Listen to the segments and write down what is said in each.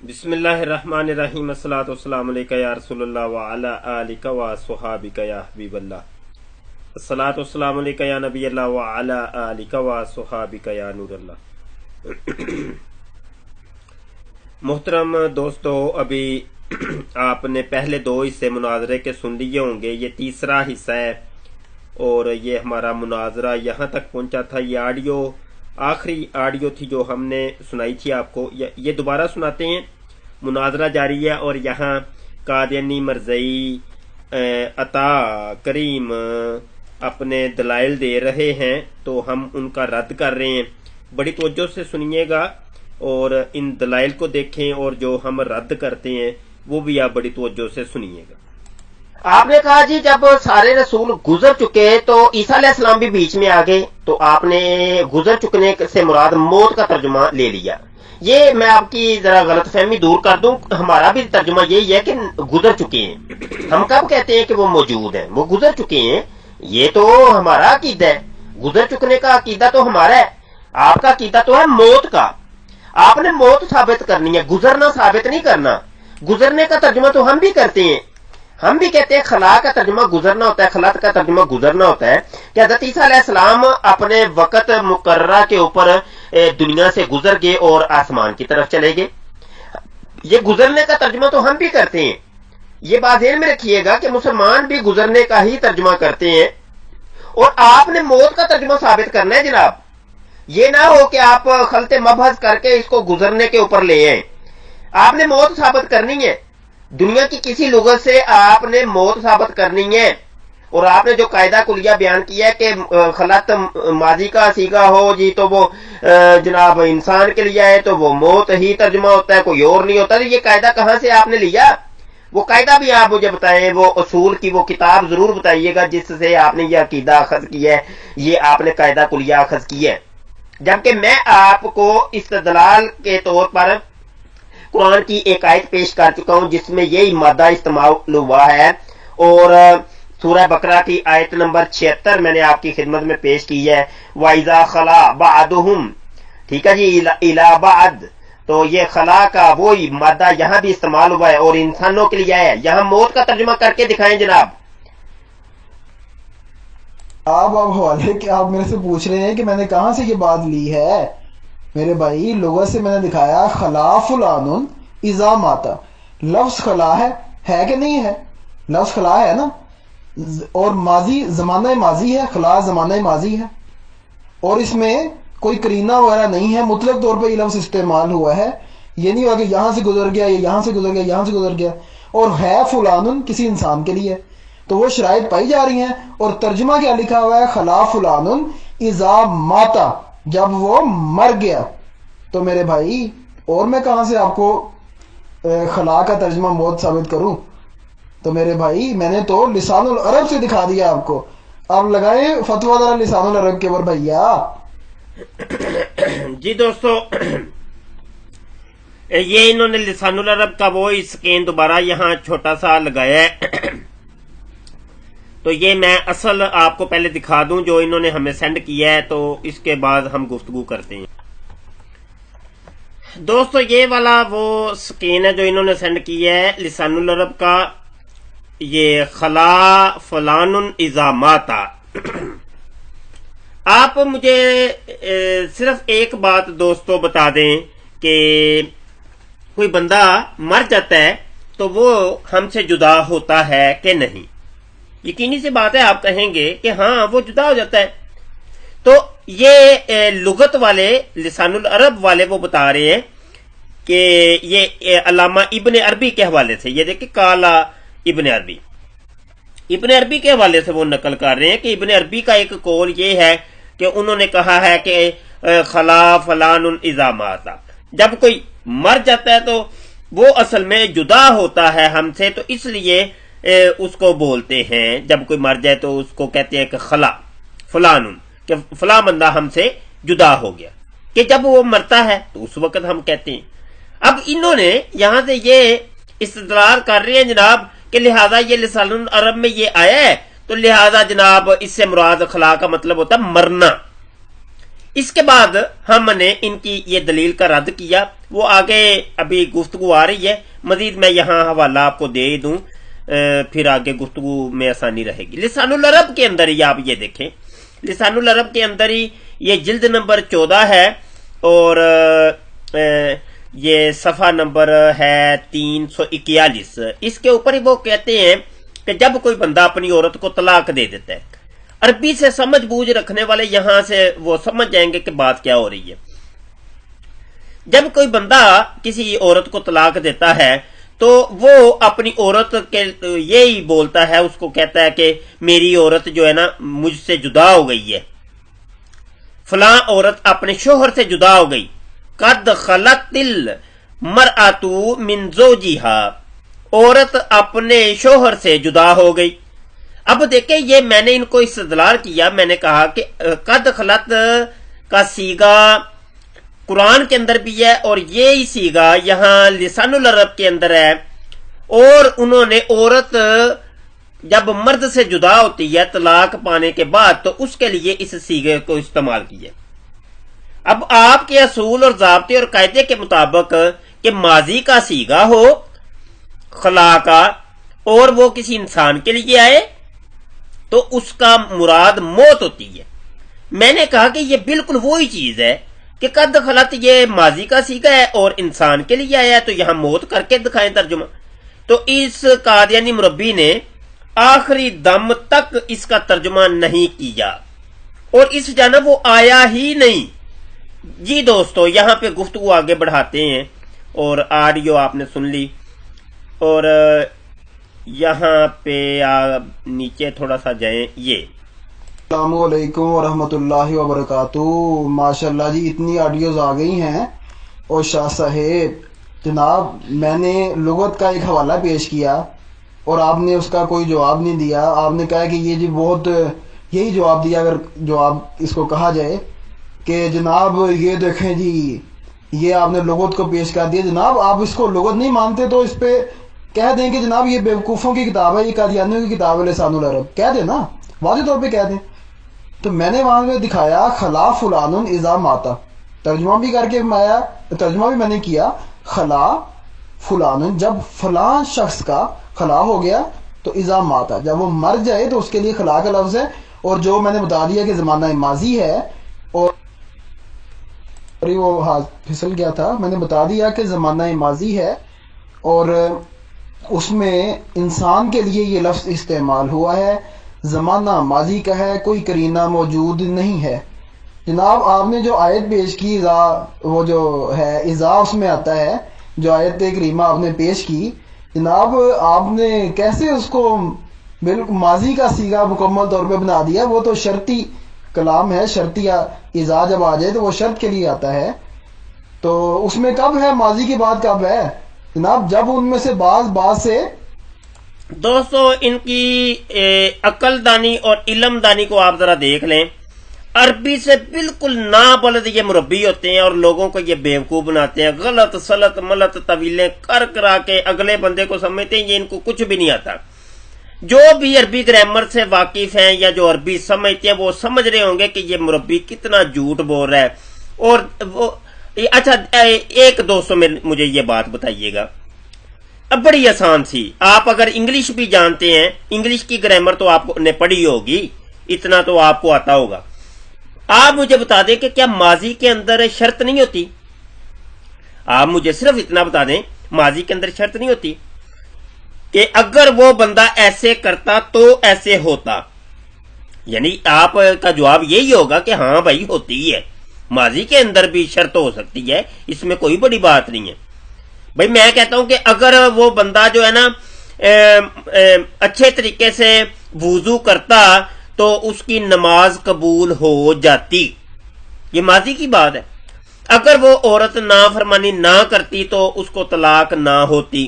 بسم اللہ الرحمن الرحیم الصلاۃ والسلام علیکہ یا رسول اللہ وعلی آلک وصحابک یا حبیب اللہ الصلاۃ والسلام علیکہ یا نبی اللہ وعلی آلک وصحابک یا نور اللہ۔ محترم دوستو، ابھی آپ نے پہلے دو حصے مناظرے کے سن لیے ہوں گے، یہ تیسرا حصہ ہے اور یہ ہمارا مناظرہ یہاں تک پہنچا تھا۔ یہ آڈیو آخری آڈیو تھی جو ہم نے سنائی تھی آپ کو، یہ دوبارہ سناتے ہیں۔ مناظرہ جاری ہے اور یہاں قادیانی، مرزئی، عطا، کریم اپنے دلائل دے رہے ہیں تو ہم ان کا رد کر رہے ہیں۔ بڑی توجہ سے سنیے گا اور ان دلائل کو دیکھیں، اور جو ہم رد کرتے ہیں وہ بھی آپ بڑی توجہ سے سنیے گا۔ آپ نے کہا جی جب سارے رسول گزر چکے تو عیسیٰ علیہ السلام بھی بیچ میں آ گئے، تو آپ نے گزر چکنے سے مراد موت کا ترجمہ لے لیا۔ یہ میں آپ کی ذرا غلط فہمی دور کر دوں، ہمارا بھی ترجمہ یہی ہے کہ گزر چکے ہیں۔ ہم کب کہتے ہیں کہ وہ موجود ہیں؟ وہ گزر چکے ہیں، یہ تو ہمارا عقیدہ ہے۔ گزر چکنے کا عقیدہ تو ہمارا ہے، آپ کا عقیدہ تو ہے موت کا۔ آپ نے موت ثابت کرنی ہے، گزرنا ثابت نہیں کرنا۔ گزرنے کا ترجمہ تو ہم بھی کرتے ہیں، ہم بھی کہتے ہیں خلا کا ترجمہ گزرنا ہوتا ہے، خلط کا ترجمہ گزرنا ہوتا ہے کہ حضرت عیسیٰ علیہ السلام اپنے وقت مقررہ کے اوپر دنیا سے گزر گئے اور آسمان کی طرف چلے گئے۔ یہ گزرنے کا ترجمہ تو ہم بھی کرتے ہیں۔ یہ بات ذہن میں رکھیے گا کہ مسلمان بھی گزرنے کا ہی ترجمہ کرتے ہیں، اور آپ نے موت کا ترجمہ ثابت کرنا ہے جناب۔ یہ نہ ہو کہ آپ خلط مبحث کر کے اس کو گزرنے کے اوپر لے آئیں۔ آپ نے موت ثابت کرنی ہے، دنیا کی کسی لغت سے آپ نے موت ثابت کرنی ہے۔ اور آپ نے جو قاعدہ کلیہ بیان کیا ہے کہ خلط ماضی کا سیگا ہو جی تو وہ جناب انسان کے لیے ہے تو وہ موت ہی ترجمہ ہوتا ہے، کوئی اور نہیں ہوتا۔ یہ قاعدہ کہاں سے آپ نے لیا؟ وہ قاعدہ بھی آپ مجھے بتائیں، وہ اصول کی وہ کتاب ضرور بتائیے گا جس سے آپ نے یہ عقیدہ اخذ کیا ہے، یہ آپ نے قاعدہ کلیہ اخذ کیا ہے۔ جبکہ میں آپ کو استدلال کے طور پر قرآن کی ایک آیت پیش کر چکا ہوں جس میں یہی مادہ استعمال ہوا ہے، اور سورہ بقرہ کی آیت نمبر 76 میں نے آپ کی خدمت میں پیش کی ہے۔ وَإِذَا خَلَا بَعْضُهُمْ، ٹھیک ہے جی، إِلَى بَعْضٍ، تو یہ خلا کا وہی مادہ یہاں بھی استعمال ہوا ہے اور انسانوں کے لیے ہے۔ یہاں موت کا ترجمہ کر کے دکھائیں جناب۔ آپ حوالے کہ آپ میرے سے پوچھ رہے ہیں کہ میں نے کہاں سے یہ بات لی ہے؟ میرے بھائی لغت سے میں نے دکھایا خلا فلان اذا ماتا، لفظ خلا ہے کہ نہیں ہے؟ لفظ خلا ہے نا، اور ماضی زمانہ ماضی ہے، خلا زمانہ ماضی ہے، اور اس میں کوئی قرینہ وغیرہ نہیں ہے، مطلق طور پہ یہ لفظ استعمال ہوا ہے۔ یہ نہیں ہوا کہ یہاں سے گزر گیا، یہاں سے گزر گیا، یہاں سے گزر گیا، اور ہے فلان کسی انسان کے لیے، تو وہ شرائط پائی جا رہی ہیں۔ اور ترجمہ کیا لکھا ہوا ہے؟ خلا فلان اذا ماتا، جب وہ مر گیا۔ تو میرے بھائی اور میں کہاں سے آپ کو خلا کا ترجمہ موت ثابت کروں؟ تو میرے بھائی میں نے تو لسان العرب سے دکھا دیا آپ کو، آپ لگائیں فتویٰ ذرا لسان العرب کے اوپر بھیا۔ جی دوستو، یہ انہوں نے لسان العرب کا وہ اسکین دوبارہ یہاں چھوٹا سا لگایا ہے، تو یہ میں اصل آپ کو پہلے دکھا دوں جو انہوں نے ہمیں سینڈ کیا ہے، تو اس کے بعد ہم گفتگو کرتے ہیں۔ دوستو یہ والا وہ سکین ہے جو انہوں نے سینڈ کیا ہے لسان العرب کا، یہ خلا فلان اذا ماتا۔ آپ مجھے صرف ایک بات دوستو بتا دیں کہ کوئی بندہ مر جاتا ہے تو وہ ہم سے جدا ہوتا ہے کہ نہیں؟ یقینی سی بات ہے، آپ کہیں گے کہ ہاں وہ جدا ہو جاتا ہے۔ تو یہ لغت والے، لسان العرب والے وہ بتا رہے ہیں کہ یہ علامہ ابن عربی کے حوالے سے، یہ دیکھیں کالا ابن عربی، ابن عربی کے حوالے سے وہ نقل کر رہے ہیں کہ ابن عربی کا ایک قول یہ ہے کہ انہوں نے کہا ہے کہ خلا فلان اذا ماتا، جب کوئی مر جاتا ہے تو وہ اصل میں جدا ہوتا ہے ہم سے، تو اس لیے اس کو بولتے ہیں، جب کوئی مر جائے تو اس کو کہتے ہیں کہ خلا فلان، کہ فلاں بندہ ہم سے جدا ہو گیا، کہ جب وہ مرتا ہے تو اس وقت ہم کہتے ہیں۔ اب انہوں نے یہاں سے یہ استدلال کر رہے ہیں جناب کہ لہذا یہ لسان العرب میں یہ آیا ہے تو لہذا جناب اس سے مراد خلا کا مطلب ہوتا ہے مرنا۔ اس کے بعد ہم نے ان کی یہ دلیل کا رد کیا، وہ آگے ابھی گفتگو آ رہی ہے، مزید میں یہاں حوالہ آپ کو دے دوں، پھر آگے گفتگو میں آسانی رہے گی۔ لسان العرب کے اندر ہی آپ یہ دیکھیں، لسان العرب کے اندر ہی یہ جلد نمبر 14 ہے اور یہ صفحہ نمبر ہے 341۔ اس کے اوپر ہی وہ کہتے ہیں کہ جب کوئی بندہ اپنی عورت کو طلاق دے دیتا ہے، عربی سے سمجھ بوجھ رکھنے والے یہاں سے وہ سمجھ جائیں گے کہ بات کیا ہو رہی ہے۔ جب کوئی بندہ کسی عورت کو طلاق دیتا ہے تو وہ اپنی عورت کے یہی بولتا ہے، اس کو کہتا ہے کہ میری عورت جو ہے نا مجھ سے جدا ہو گئی ہے، فلاں عورت اپنے شوہر سے جدا ہو گئی، قد خلت المرأۃ من زوجہا، عورت اپنے شوہر سے جدا ہو گئی۔ اب دیکھیں یہ میں نے ان کو استدلال کیا، میں نے کہا کہ قد خلت کا صیغہ قرآن کے اندر بھی ہے اور یہی صیغہ یہاں لسان العرب کے اندر ہے، اور انہوں نے عورت جب مرد سے جدا ہوتی ہے طلاق پانے کے بعد تو اس کے لیے اس صیغے کو استعمال کیا۔ اب آپ کے اصول اور ضابطے اور قاعدے کے مطابق کہ ماضی کا صیغہ ہو خلا کا اور وہ کسی انسان کے لیے آئے تو اس کا مراد موت ہوتی ہے۔ میں نے کہا کہ یہ بالکل وہی چیز ہے کہ قد خلت یہ ماضی کا صیغہ ہے اور انسان کے لیے آیا ہے، تو یہاں موت کر کے دکھائیں ترجمہ۔ تو اس قادیانی مربی نے آخری دم تک اس کا ترجمہ نہیں کیا اور اس جانب وہ آیا ہی نہیں۔ جی دوستو، یہاں پہ گفتگو آگے بڑھاتے ہیں اور آڈیو آپ نے سن لی، اور یہاں پہ نیچے تھوڑا سا جائیں۔ یہ السلام علیکم ورحمۃ اللہ وبرکاتہ۔ ماشاءاللہ جی اتنی آڈیوز آ گئی ہیں، اور شاہ صاحب جناب میں نے لغت کا ایک حوالہ پیش کیا اور آپ نے اس کا کوئی جواب نہیں دیا۔ آپ نے کہا کہ یہ جی بہت یہی جواب دیا، اگر جواب اس کو کہا جائے کہ جناب یہ دیکھیں جی یہ آپ نے لغت کو پیش کر دیا۔ جناب آپ اس کو لغت نہیں مانتے تو اس پہ کہہ دیں کہ جناب یہ بیوقوفوں کی کتاب ہے، یہ قادیانیوں کی کتاب ہے لسان العرب، کہہ دیں نا، واضح طور پہ کہہ دیں۔ تو میں نے وہاں میں دکھایا خلا فلان اذا ماتا، ترجمہ بھی کر کے آیا، ترجمہ بھی میں نے کیا، خلا فلان جب فلاں شخص کا خلا ہو گیا تو اذا ماتا جب وہ مر جائے تو اس کے لیے خلا کا لفظ ہے، اور جو میں نے بتا دیا کہ زمانہ ماضی ہے، اور وہ ہاتھ پھسل گیا تھا، میں نے بتا دیا کہ زمانہ ماضی ہے اور اس میں انسان کے لیے یہ لفظ استعمال ہوا ہے، زمانہ ماضی کا ہے، کوئی قرینہ موجود نہیں ہے۔ جناب آپ نے جو آیت پیش کی اذا، وہ جو ہے اذا اس میں آتا ہے، جو آیت کریمہ آپ نے پیش کی، جناب آپ نے کیسے اس کو بالکل ماضی کا صیغہ مکمل طور پہ بنا دیا؟ وہ تو شرطی کلام ہے، شرطی اذا جب آ جائے تو وہ شرط کے لیے آتا ہے، تو اس میں کب ہے ماضی کی بات، کب ہے جناب؟ جب ان میں سے بعض سے دوستو ان کی عقل دانی اور علم دانی کو آپ ذرا دیکھ لیں، عربی سے بالکل نابلد یہ مربی ہوتے ہیں اور لوگوں کو یہ بیوقوف بناتے ہیں، غلط سلط ملت طویلیں کرا کے اگلے بندے کو سمجھتے ہیں یہ ان کو کچھ بھی نہیں آتا۔ جو بھی عربی گرامر سے واقف ہیں یا جو عربی سمجھتے ہیں وہ سمجھ رہے ہوں گے کہ یہ مربی کتنا جھوٹ بول رہا ہے۔ اور وہ اچھا ایک دوستوں میں مجھے یہ بات بتائیے گا، اب بڑی آسان سی، آپ اگر انگلش بھی جانتے ہیں، انگلش کی گرامر تو آپ نے پڑھی ہوگی، اتنا تو آپ کو آتا ہوگا، آپ مجھے بتا دیں کہ کیا ماضی کے اندر شرط نہیں ہوتی؟ آپ مجھے صرف اتنا بتا دیں، ماضی کے اندر شرط نہیں ہوتی کہ اگر وہ بندہ ایسے کرتا تو ایسے ہوتا؟ یعنی آپ کا جواب یہی ہوگا کہ ہاں بھائی ہوتی ہے، ماضی کے اندر بھی شرط ہو سکتی ہے، اس میں کوئی بڑی بات نہیں ہے۔ بھائی میں کہتا ہوں کہ اگر وہ بندہ جو ہے نا اچھے طریقے سے وضو کرتا تو اس کی نماز قبول ہو جاتی، یہ ماضی کی بات ہے۔ اگر وہ عورت نافرمانی نہ کرتی تو اس کو طلاق نہ ہوتی،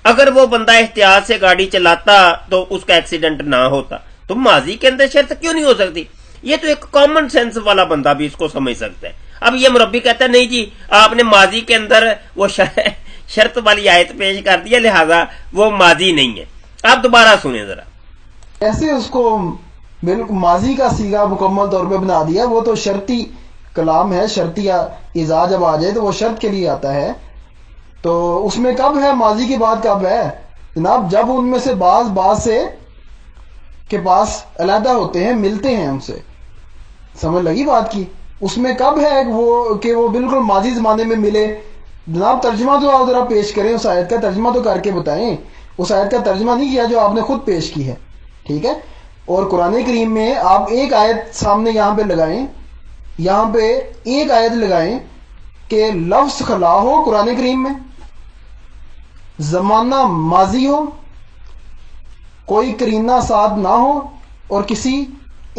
اگر وہ بندہ احتیاط سے گاڑی چلاتا تو اس کا ایکسیڈنٹ نہ ہوتا، تو ماضی کے اندر شرط کیوں نہیں ہو سکتی؟ یہ تو ایک کامن سینس والا بندہ بھی اس کو سمجھ سکتا ہے۔ اب یہ مربی کہتا ہے نہیں جی آپ نے ماضی کے اندر وہ شرط والی آیت پیش کر دیا لہذا وہ ماضی نہیں ہے۔ آپ دوبارہ سنیں ذرا، ایسے اس کو بالکل ماضی کا صیغہ مکمل طور پہ بنا دیا، وہ تو شرطی کلام ہے شرطیہ، اذا جب آ جائے تو وہ شرط کے لیے آتا ہے، تو اس میں کب ہے ماضی کی بات کب ہے جناب؟ جب ان میں سے بعض سے کے پاس علیحدہ ہوتے ہیں، ملتے ہیں ان سے، سمجھ لگی بات کی؟ اس میں کب ہے وہ کہ وہ بالکل ماضی زمانے میں ملے؟ جناب ترجمہ تو آپ ذرا پیش کریں، اس آیت کا ترجمہ تو کر کے بتائیں، اس آیت کا ترجمہ نہیں کیا جو آپ نے خود پیش کی ہے، ٹھیک ہے؟ اور قرآن کریم میں آپ ایک آیت سامنے یہاں پہ لگائیں، یہاں پہ ایک آیت لگائیں کہ لفظ خلا ہو قرآن کریم میں، زمانہ ماضی ہو، کوئی کرینہ ساتھ نہ ہو، اور کسی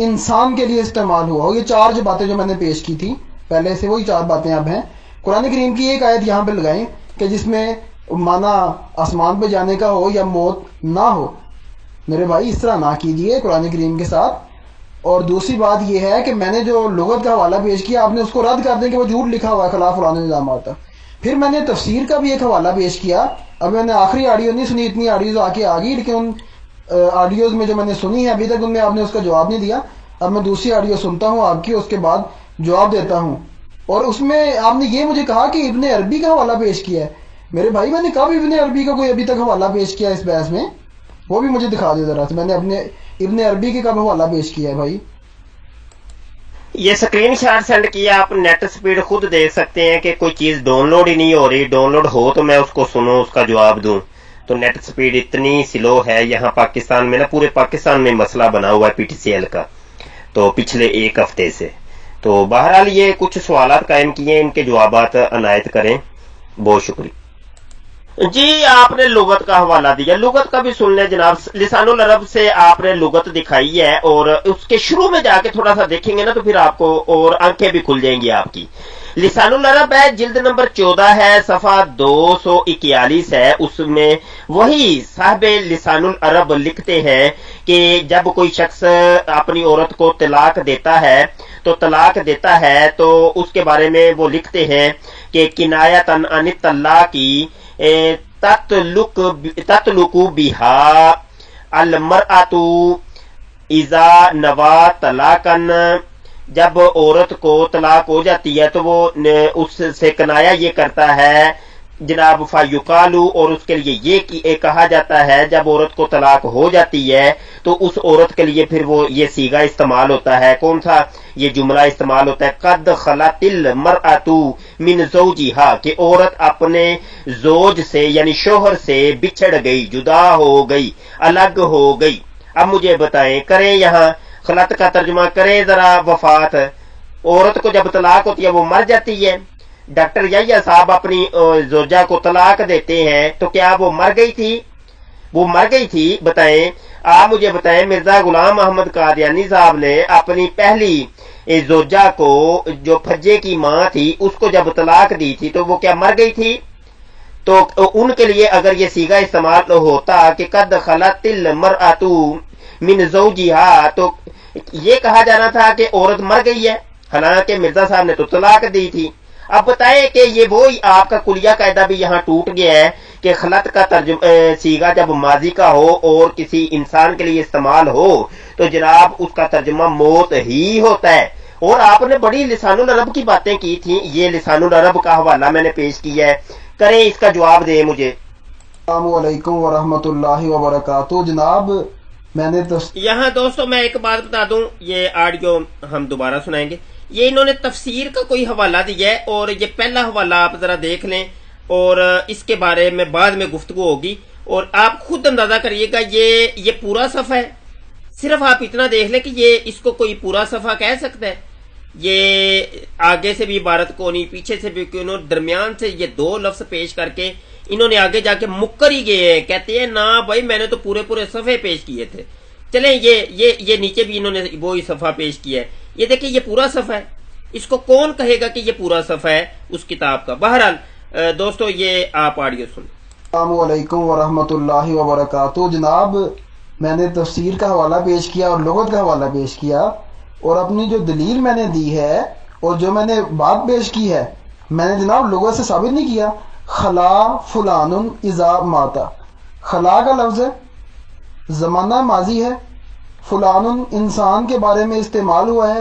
انسان کے لیے استعمال ہوا ہو۔ یہ چار جو باتیں جو میں نے پیش کی تھی پہلے سے، وہی چار باتیں اب ہیں۔ قرآن کریم کی ایک آیت یہاں پہ لگائیں کہ جس میں مانا آسمان پہ جانے کا ہو یا موت نہ ہو۔ میرے بھائی اس طرح نہ کیجئے قرآن کریم کے ساتھ۔ اور دوسری بات یہ ہے کہ میں نے جو لغت کا حوالہ پیش کیا، آپ نے اس کو رد کر دیں کہ وہ جھوٹ لکھا ہوا ہے خلاف فلاں نظامات۔ پھر میں نے تفسیر کا بھی ایک حوالہ پیش کیا۔ اب میں نے آخری آڈیو نہیں سنی، اتنی آڈیوز آ گئی، لیکن ان آڈیوز میں جو میں نے سنی ہے ابھی تک ان میں آپ نے اس کا جواب نہیں دیا۔ اب میں دوسری آڈیو سنتا ہوں آپ کی، اس کے بعد جواب دیتا ہوں۔ اور اس میں آپ نے یہ مجھے کہا کہ ابن عربی کا حوالہ پیش کیا ہے۔ میرے بھائی میں نے کب ابن عربی کا کوئی ابھی تک حوالہ پیش کیا اس بحث میں؟ وہ بھی مجھے دکھا دے ذرا، میں نے اپنے ابن عربی کے کب حوالہ پیش کیا ہے بھائی؟ یہ اسکرین شاٹ سینڈ کیا، آپ نیٹ سپیڈ خود دیکھ سکتے ہیں کہ کوئی چیز ڈاؤن لوڈ ہی نہیں ہو رہی، ڈاؤن لوڈ ہو تو میں اس کو سنوں، اس کا جواب دوں، تو نیٹ سپیڈ اتنی سلو ہے یہاں پاکستان میں نا، پورے پاکستان میں مسئلہ بنا ہوا ہے پی ٹی سی ایل کا، تو پچھلے ایک ہفتے سے۔ تو بہرحال یہ کچھ سوالات قائم کیے، ان کے جوابات عنایت کریں، بہت شکریہ جی۔ آپ نے لغت کا حوالہ دیا، لغت کا بھی سن لیں جناب۔ لسان العرب سے آپ نے لغت دکھائی ہے، اور اس کے شروع میں جا کے تھوڑا سا دیکھیں گے نا تو پھر آپ کو اور آنکھیں بھی کھل جائیں گی آپ کی۔ لسان العرب ہے، جلد نمبر 14 ہے، صفحہ 241 ہے، اس میں وہی صاحب لسان العرب لکھتے ہیں کہ جب کوئی شخص اپنی عورت کو طلاق دیتا ہے تو اس کے بارے میں وہ لکھتے ہیں کہ کنایتن عن الطلاق تطلق بہا المرأۃ اذا نوی طلاقن، جب عورت کو طلاق ہو جاتی ہے تو وہ اس سے کنایا یہ کرتا ہے جناب فیقالو، اور اس کے لیے یہ کہا جاتا ہے جب عورت کو طلاق ہو جاتی ہے تو اس عورت کے لیے پھر وہ یہ صیغہ استعمال ہوتا ہے، کون سا یہ جملہ استعمال ہوتا ہے، قد خلت المرأۃ من زوجہا، کہ عورت اپنے زوج سے یعنی شوہر سے بچھڑ گئی، جدا ہو گئی، الگ ہو گئی۔ اب مجھے بتائیں، کریں یہاں خلط کا ترجمہ کریں ذرا۔ وفات، عورت کو جب طلاق ہوتی ہے وہ مر جاتی ہے، ڈاکٹر یحییٰ صاحب اپنی زوجہ کو طلاق دیتے ہیں تو کیا وہ مر گئی تھی؟ وہ مر گئی تھی؟ بتائیں، آپ مجھے بتائیں، مرزا غلام احمد قادیانی صاحب نے اپنی پہلی زوجہ کو جو پھجے کی ماں تھی اس کو جب طلاق دی تھی تو وہ کیا مر گئی تھی؟ تو ان کے لیے اگر یہ صیغہ استعمال ہوتا کہ قد خلت المرأۃ من زوجہا تو یہ کہا جانا تھا کہ عورت مر گئی ہے، حالانکہ مرزا صاحب نے تو طلاق دی تھی۔ اب بتائیں کہ یہ وہی آپ کا کلیہ قاعدہ بھی یہاں ٹوٹ گیا ہے کہ خلط کا صیغہ جب ماضی کا ہو اور کسی انسان کے لیے استعمال ہو تو جناب اس کا ترجمہ موت ہی ہوتا ہے۔ اور آپ نے بڑی لسان العرب کی باتیں کی تھیں، یہ لسان العرب کا حوالہ میں نے پیش کیا ہے، کریں اس کا جواب دیں مجھے۔ السلام علیکم ورحمۃ اللہ وبرکاتہ۔ جناب میں نے یہاں دوستوں میں ایک بات بتا دوں، یہ آڈیو ہم دوبارہ سنائیں گے، یہ انہوں نے تفسیر کا کوئی حوالہ دیا ہے، اور یہ پہلا حوالہ آپ ذرا دیکھ لیں اور اس کے بارے میں بعد میں گفتگو ہوگی، اور آپ خود اندازہ کریے گا یہ پورا صفحہ ہے۔ صرف آپ اتنا دیکھ لیں کہ یہ اس کو کوئی پورا صفحہ کہہ سکتا ہے؟ یہ آگے سے بھی عبارت کو نہیں، پیچھے سے بھی کیوں، درمیان سے یہ دو لفظ پیش کر کے انہوں نے آگے جا کے مکر ہی گئے ہیں، کہتے ہیں نا بھائی میں نے تو پورے صفحے پیش کیے تھے۔ چلیں یہ نیچے بھی انہوں نے وہی صفحہ پیش کیا ہے، یہ دیکھیں یہ پورا صفحہ ہے، اس کو کون کہے گا کہ یہ پورا صفحہ ہے اس کتاب کا؟ بہرحال دوستو یہ آپ آڈیو سنیں۔ السلام علیکم ورحمۃ اللہ وبرکاتہ۔ جناب میں نے تفسیر کا حوالہ پیش کیا اور لغت کا حوالہ پیش کیا، اور اپنی جو دلیل میں نے دی ہے اور جو میں نے بات پیش کی ہے میں نے جناب لغت سے ثابت نہیں کیا۔ خلا فلان اذا ماتا، خلا کا لفظ ہے، زمانہ ماضی ہے، فلان انسان کے بارے میں استعمال ہوا ہے،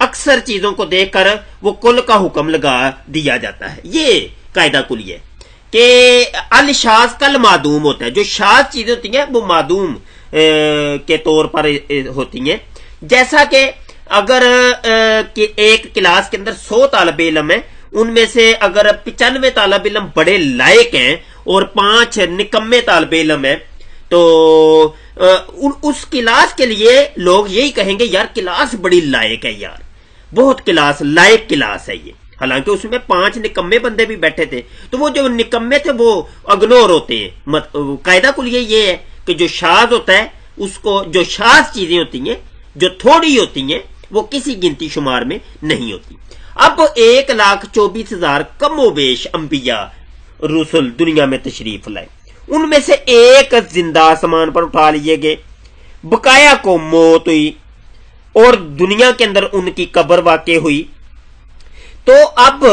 اکثر چیزوں کو دیکھ کر وہ کل کا حکم لگا دیا جاتا ہے. یہ قاعدہ کلی ہے کہ الشاذ کل معدوم ہوتا ہے. جو شاذ چیزیں ہوتی ہیں وہ معدوم کے طور پر ہوتی ہیں. جیسا کہ اگر ایک کلاس کے اندر 100 طالب علم ہیں، ان میں سے اگر 95 طالب علم بڑے لائق ہیں اور 5 نکمے طالب علم ہیں، تو اس کلاس کے لیے لوگ یہی کہیں گے یار کلاس بڑی لائق ہے، یار بہت کلاس لائق کلاس ہے یہ. حالانکہ اس میں 5 نکمے بندے بھی بیٹھے تھے، تو وہ جو نکمے تھے وہ اگنور ہوتے ہیں. قاعدہ کل یہ ہے کہ جو شاذ ہوتا ہے اس کو، جو شاذ چیزیں ہوتی ہیں جو تھوڑی ہوتی ہیں وہ کسی گنتی شمار میں نہیں ہوتی. اب 1,24,000 کم و بیش انبیاء رسول دنیا میں تشریف لائے. ان میں سے ایک زندہ آسمان پر اٹھا لیے گئے، بقایا کو موت ہوئی اور دنیا کے اندر ان کی قبر واقع ہوئی. تو اب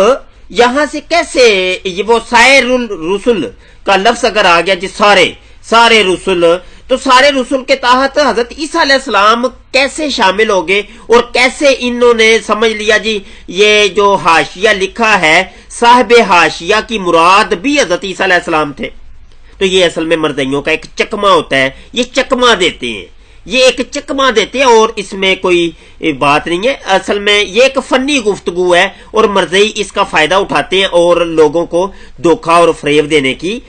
یہاں سے کیسے یہ وہ سائر الرسل کا لفظ اگر آ گیا جی سارے رسل، تو سارے رسل کے تحت حضرت عیسیٰ علیہ السلام کیسے شامل ہو گئے اور کیسے انہوں نے سمجھ لیا جی یہ جو حاشیہ لکھا ہے صاحب حاشیہ کی مراد بھی حضرت عیسیٰ علیہ السلام تھے. تو یہ اصل میں مرزائیوں کا ایک چکما ہوتا ہے، یہ چکما دیتے ہیں، یہ ایک چکما دیتے ہیں اور اس میں کوئی بات نہیں ہے. اصل میں یہ ایک فنی گفتگو ہے اور مرزائی اس کا فائدہ اٹھاتے ہیں اور لوگوں کو دھوکہ اور فریب دینے کی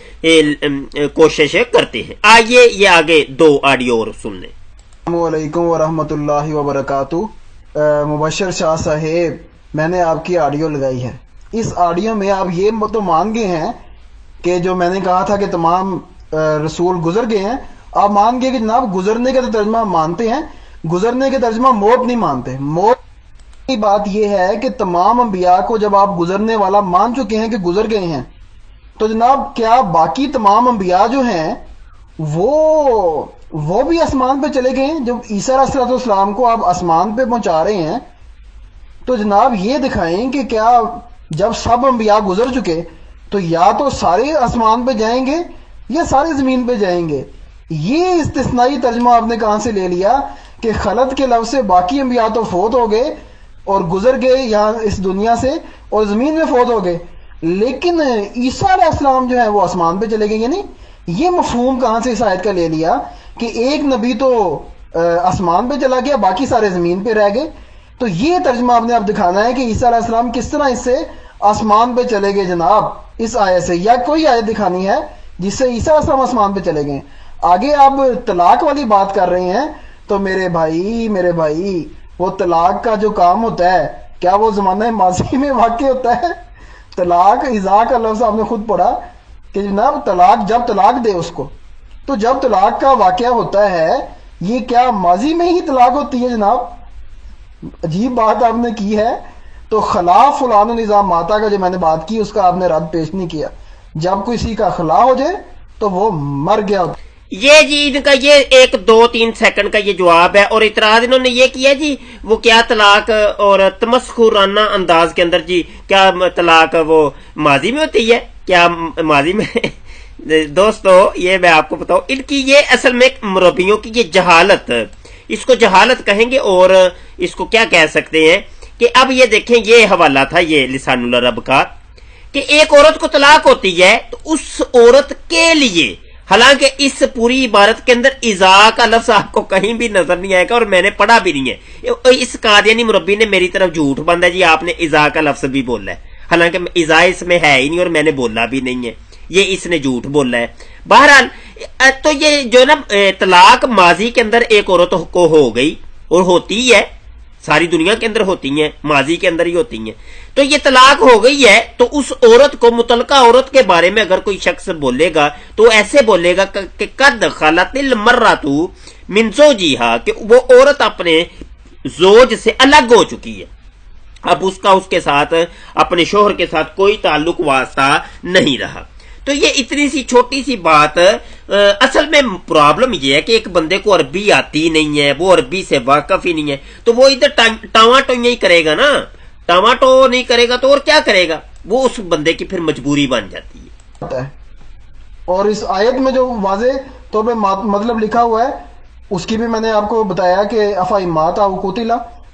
کوشش کرتے ہیں. آئیے یہ آگے 2 آڈیو اور سن لیں. السلام علیکم ورحمۃ اللہ وبرکاتہ. مبشر شاہ صاحب، میں نے آپ کی آڈیو لگائی ہے. اس آڈیو میں آپ یہ تو مان گئے ہیں کہ جو میں نے کہا تھا کہ تمام رسول گزر گئے ہیں، آپ مان گئے کہ جناب گزرنے کا ترجمہ مانتے ہیں، گزرنے کے ترجمہ موت نہیں مانتے. موت کی بات یہ ہے کہ تمام انبیاء کو جب آپ گزرنے والا مان چکے ہیں کہ گزر گئے ہیں، تو جناب کیا باقی تمام انبیاء جو ہیں وہ بھی آسمان پہ چلے گئے ہیں؟ جب عیسیٰ علیہ السلام کو آپ آسمان پہ پہنچا رہے ہیں تو جناب یہ دکھائیں کہ کیا جب سب انبیاء گزر چکے تو یا تو سارے آسمان پہ جائیں گے یا سارے زمین پہ جائیں گے. یہ استثنائی ترجمہ آپ نے کہاں سے لے لیا کہ خلط کے لفظ سے باقی انبیاء تو فوت ہو گئے اور گزر گئے یہاں اس دنیا سے اور زمین میں فوت ہو گئے، لیکن عیسیٰ علیہ السلام جو ہے وہ آسمان پہ چلے گئے. یعنی یہ مفہوم کہاں سے اس آیت کا لے لیا کہ ایک نبی تو آسمان پہ چلا گیا، باقی سارے زمین پہ رہ گئے. تو یہ ترجمہ آپ نے اب دکھانا ہے کہ عیسیٰ علیہ السلام کس طرح اس سے آسمان پہ چلے گئے جناب اس آیت سے، یا کوئی آیت دکھانی ہے جس سے عیسیٰ علیہ السلام آسمان پہ چلے گئے. آگے آپ طلاق والی بات کر رہے ہیں، تو میرے بھائی وہ طلاق کا جو کام ہوتا ہے کیا وہ زمانہ ماضی میں واقع ہوتا ہے؟ طلاق اذا کا لفظ آپ نے خود پڑھا کہ جناب طلاق جب طلاق دے اس کو، تو جب طلاق کا واقعہ ہوتا ہے یہ کیا ماضی میں ہی طلاق ہوتی ہے جناب؟ عجیب بات آپ نے کی ہے. تو خلاف فلان النظام ماتا کا جو میں نے بات کی اس کا آپ نے رد پیش نہیں کیا. جب کسی کا خلا ہو جائے تو وہ مر گیا ہوتا. یہ جی ان کا یہ 1-2-3 سیکنڈ کا یہ جواب ہے. اور اعتراض انہوں نے یہ کیا جی وہ کیا طلاق اور تمسخرانہ انداز کے اندر جی کیا طلاق وہ ماضی میں ہوتی ہے؟ کیا ماضی میں دوستو یہ میں آپ کو بتاؤں ان کی یہ اصل میں مربیوں کی یہ جہالت، اس کو جہالت کہیں گے اور اس کو کیا کہہ سکتے ہیں کہ اب یہ دیکھیں یہ حوالہ تھا یہ لسان العرب کا کہ ایک عورت کو طلاق ہوتی ہے تو اس عورت کے لیے، حالانکہ اس پوری عبارت کے اندر اذا کا لفظ آپ کو کہیں بھی نظر نہیں آئے گا اور میں نے پڑھا بھی نہیں ہے. اس قادیانی مربی نے میری طرف جھوٹ باندھا جی آپ نے اذا کا لفظ بھی بولا ہے، حالانکہ اذا اس میں ہے ہی نہیں اور میں نے بولا بھی نہیں ہے، یہ اس نے جھوٹ بولا ہے. بہرحال تو یہ جو نا طلاق ماضی کے اندر ایک عورت کو ہو گئی اور ہوتی ہے ساری دنیا کے اندر ہوتی ہیں، ماضی کے اندر ہی ہوتی ہیں، تو یہ طلاق ہو گئی ہے تو اس عورت کو، متعلقہ عورت کے بارے میں اگر کوئی شخص بولے گا تو ایسے بولے گا کہ قد خلت المرأۃ من زوجہا، کہ وہ عورت اپنے زوج سے الگ ہو چکی ہے، اب اس کا اس کے ساتھ اپنے شوہر کے ساتھ کوئی تعلق واسطہ نہیں رہا. تو یہ اتنی سی چھوٹی سی بات، اصل میں پرابلم یہ ہے کہ ایک بندے کو عربی آتی نہیں ہے، وہ عربی سے واقف ہی نہیں ہے، تو وہ ادھر ٹاواں ٹوئیں ہی کرے گا نا، ٹاواں ٹو نہیں کرے گا تو اور کیا کرے گا، وہ اس بندے کی پھر مجبوری بن جاتی ہے. اور اس آیت میں جو واضح طور پہ مطلب لکھا ہوا ہے اس کی بھی میں نے آپ کو بتایا کہ افا مات او قتلا،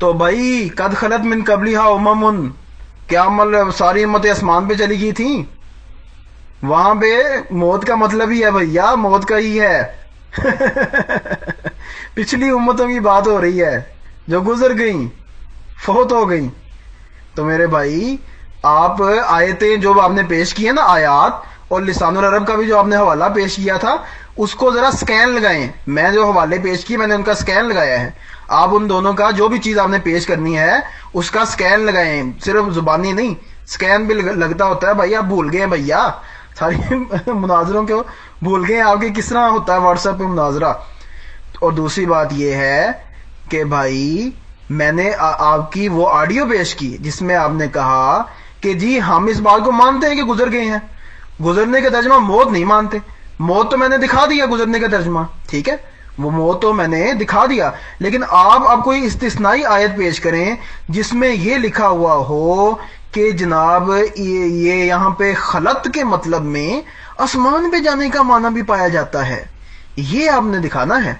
تو بھائی قد خلت من قبلھا امم، کیا مطلب ساری امتیں آسمان پہ چلی گئی تھیں؟ وہاں پہ موت کا مطلب ہی ہے بھیا، موت کا ہی ہے پچھلی امتوں کی بات ہو رہی ہے جو گزر گئیں، فوت ہو گئیں. تو میرے بھائی آپ آیتیں جو آپ نے پیش کی ہیں نا، آیات اور لسان العرب کا بھی جو آپ نے حوالہ پیش کیا تھا، اس کو ذرا سکین لگائیں. میں جو حوالے پیش کیے میں نے ان کا سکین لگایا ہے. آپ ان دونوں کا جو بھی چیز آپ نے پیش کرنی ہے اس کا سکین لگائیں، صرف زبانی نہیں، سکین بھی لگتا ہوتا ہے. بھائی آپ بھول گئے ہیں بھیا، ساری مناظروں کو بھول گئے ہیں آپ کے کس طرح ہوتا ہے واٹس ایپ پہ مناظرہ. اور دوسری بات یہ ہے کہ بھائی میں نے آپ کی وہ آڈیو پیش کی جس میں آپ نے کہا کہ جی ہم اس بات کو مانتے ہیں کہ گزر گئے ہیں، گزرنے کا ترجمہ موت نہیں مانتے. موت تو میں نے دکھا دیا گزرنے کا ترجمہ، ٹھیک ہے، وہ موت تو میں نے دکھا دیا، لیکن آپ کوئی استثنائی آیت پیش کریں جس میں یہ لکھا ہوا ہو کہ جناب یہ یہاں پہ خلط کے مطلب میں آسمان پہ جانے کا معنی بھی پایا جاتا ہے. یہ آپ نے دکھانا ہے.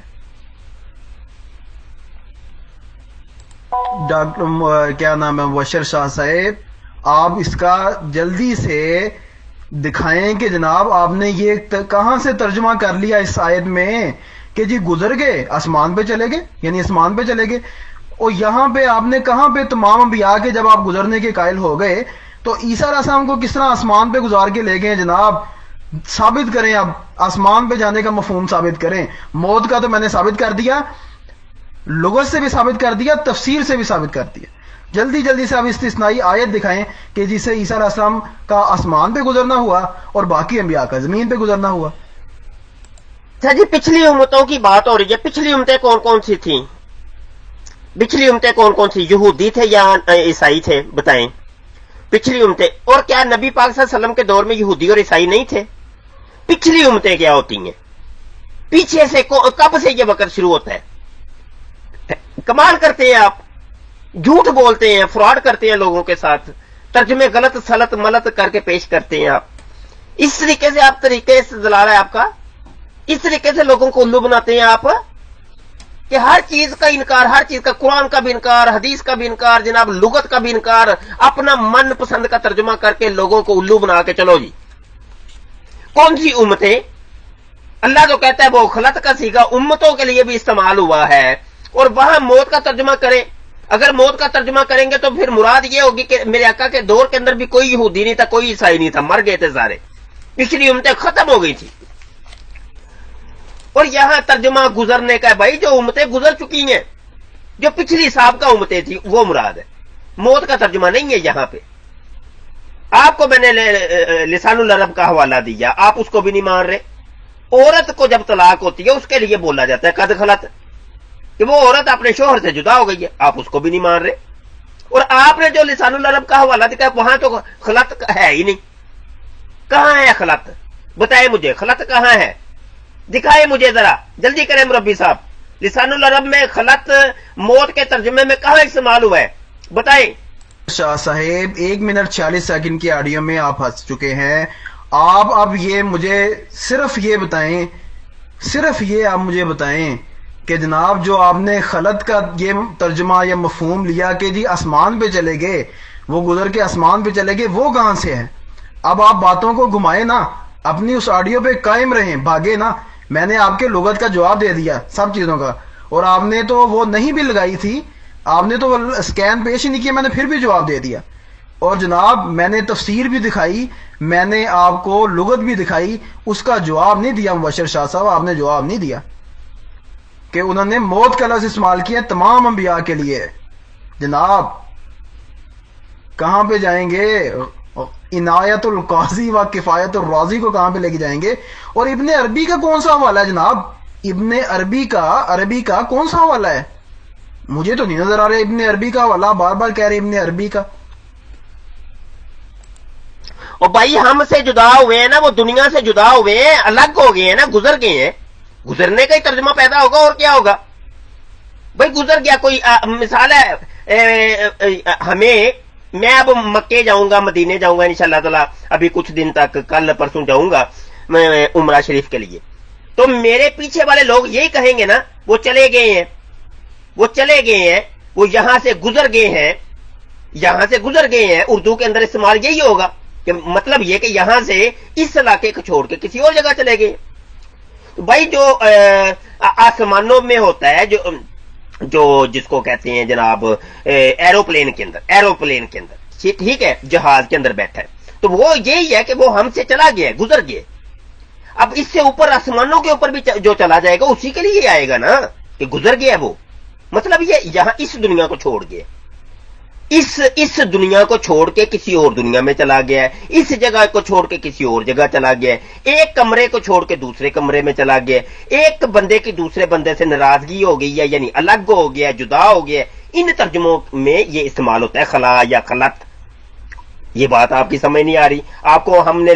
ڈاکٹر کیا نام ہے، مبشر شاہ صاحب، آپ اس کا جلدی سے دکھائیں کہ جناب آپ نے یہ کہاں سے ترجمہ کر لیا اس آیت میں کہ جی گزر گئے آسمان پہ چلے گئے، یعنی آسمان پہ چلے گئے. اور یہاں پہ آپ نے کہاں پہ تمام انبیاء کے جب آپ گزرنے کے قائل ہو گئے تو عیسیٰ علیہ السلام کو کس طرح آسمان پہ گزار کے لے گئے جناب؟ ثابت کریں، اب آسمان پہ جانے کا مفہوم ثابت کریں. موت کا تو میں نے ثابت کر دیا، لغت سے بھی ثابت کر دیا، تفسیر سے بھی ثابت کر دیا. جلدی جلدی سے آپ استثنائی آیت دکھائیں کہ جس سے عیسیٰ علیہ السلام کا آسمان پہ گزرنا ہوا اور باقی انبیاء کا زمین پہ گزرنا ہوا. اچھا جی، پچھلی امتوں کی بات ہو رہی ہے. پچھلی امتیں کون کون سی تھیں؟ پچھلی امتیں کون کون سی؟ یہودی تھے یا عیسائی تھے؟ بتائیں پچھلی امتیں. اور کیا نبی پاک صلی اللہ علیہ وسلم کے دور میں یہودی اور عیسائی نہیں تھے؟ پچھلی امتیں کیا ہوتی ہیں؟ پیچھے سے کب سے یہ وقت شروع ہوتا ہے؟ کمال کرتے ہیں آپ، جھوٹ بولتے ہیں، فراڈ کرتے ہیں لوگوں کے ساتھ، ترجمے غلط سلط ملط کر کے پیش کرتے ہیں آپ. اس طریقے سے آپ طریقے سے دلال ہے آپ کا، اس طریقے سے لوگوں کو الو بناتے ہیں آپ کہ ہر چیز کا انکار، ہر چیز کا، قرآن کا بھی انکار، حدیث کا بھی انکار، جناب لغت کا بھی انکار، اپنا من پسند کا ترجمہ کر کے لوگوں کو الو بنا کے چلو جی. کون سی امتیں؟ اللہ تو کہتا ہے وہ خلط کا سیگا امتوں کے لیے بھی استعمال ہوا ہے، اور وہاں موت کا ترجمہ کریں. اگر موت کا ترجمہ کریں گے تو پھر مراد یہ ہوگی کہ میرے آقا کے دور کے اندر بھی کوئی یہودی نہیں تھا، کوئی عیسائی نہیں تھا، مر گئے تھے سارے، پچھلی امتیں ختم ہو گئی تھی. اور یہاں ترجمہ گزرنے کا ہے. بھائی جو امتیں گزر چکی ہیں، جو پچھلی سابقہ امتیں تھیں، وہ مراد ہے، موت کا ترجمہ نہیں ہے. یہاں پہ آپ کو میں نے لسان العرب کا حوالہ دیا، آپ اس کو بھی نہیں مان رہے. عورت کو جب طلاق ہوتی ہے اس کے لیے بولا جاتا ہے قد خلط، کہ وہ عورت اپنے شوہر سے جدا ہو گئی ہے، آپ اس کو بھی نہیں مان رہے. اور آپ نے جو لسان العرب کا حوالہ دیا وہاں تو خلط ہے ہی نہیں. کہاں ہے خلط؟ بتائیں مجھے خلط کہاں ہے، دکھائے مجھے ذرا، جلدی کریں مربی صاحب. لسان العرب میں خلط موت کے ترجمے میں کہاں استعمال ہوا ہے بتائیں. شاہ صاحب 1 منٹ 46 سیکنڈ کی آڈیو میں آپ ہنس چکے ہیں. آپ اب یہ مجھے صرف یہ بتائیں، صرف یہ آپ مجھے بتائیں کہ جناب جو آپ نے خلط کا یہ ترجمہ یا مفہوم لیا کہ جی آسمان پہ چلے گئے، وہ گزر کے آسمان پہ چلے گئے، وہ کہاں سے ہے؟ اب آپ باتوں کو گھمائیں نا، اپنی اس آڈیو پہ قائم رہیں، بھاگے نا. میں نے آپ کے لغت کا جواب دے دیا سب چیزوں کا، اور آپ نے تو وہ نہیں بھی لگائی تھی، آپ نے تو اسکین پیش ہی نہیں کیا، میں نے پھر بھی جواب دے دیا. اور جناب میں نے تفسیر بھی دکھائی، میں نے آپ کو لغت بھی دکھائی، اس کا جواب نہیں دیا مبشر شاہ صاحب، آپ نے جواب نہیں دیا کہ انہوں نے موت کا لفظ استعمال کیا تمام انبیاء کے لیے. جناب کہاں پہ جائیں گے؟ عنایت القاضی و کفایت الراضی کو کہاں پہ لے کے جائیں گے؟ اور ابن عربی کا کون سا حوالہ ہے جناب؟ ابن عربی کا کون سا حوالہ ہے؟ مجھے تو نہیں نظر آ رہا ابن عربی کا حوالہ، بار بار کہہ رہے ابن عربی کا. اور بھائی ہم سے جدا ہوئے ہیں نا، وہ دنیا سے جدا ہوئے ہیں، الگ ہو گئے ہیں نا، گزر گئے ہیں. گزرنے کا ہی ترجمہ پیدا ہوگا اور کیا ہوگا؟ بھائی گزر گیا. کوئی مثال ہے ہمیں، میں اب مکے جاؤں گا، مدینے جاؤں گا انشاءاللہ تعالی، ابھی کچھ دن تک، کل پرسوں جاؤں گا میں عمرہ شریف کے لیے، تو میرے پیچھے والے لوگ یہی کہیں گے نا وہ چلے گئے ہیں، وہ چلے گئے ہیں. وہ یہاں سے گزر گئے ہیں، یہاں سے گزر گئے ہیں، اردو کے اندر استعمال یہی ہوگا کہ مطلب یہ کہ یہاں سے اس علاقے کو چھوڑ کے کسی اور جگہ چلے گئے. تو بھائی جو آسمانوں میں ہوتا ہے جو جس کو کہتے ہیں جناب ایروپلین کے اندر ٹھیک ہے، جہاز کے اندر بیٹھا ہے، تو وہ یہی ہے کہ وہ ہم سے چلا گیا، گزر گیا. اب اس سے اوپر آسمانوں کے اوپر بھی جو چلا جائے گا اسی کے لیے آئے گا نا کہ گزر گیا وہ. مطلب یہ یہاں اس دنیا کو چھوڑ گیا، اس دنیا کو چھوڑ کے کسی اور دنیا میں چلا گیا ہے، اس جگہ کو چھوڑ کے کسی اور جگہ چلا گیا ہے، ایک کمرے کو چھوڑ کے دوسرے کمرے میں چلا گیا ہے، ایک بندے کی دوسرے بندے سے ناراضگی ہو گئی ہے، یعنی الگ ہو گیا، جدا ہو گیا. ان ترجموں میں یہ استعمال ہوتا ہے خلا یا خلط. یہ بات آپ کی سمجھ نہیں آ رہی؟ آپ کو ہم نے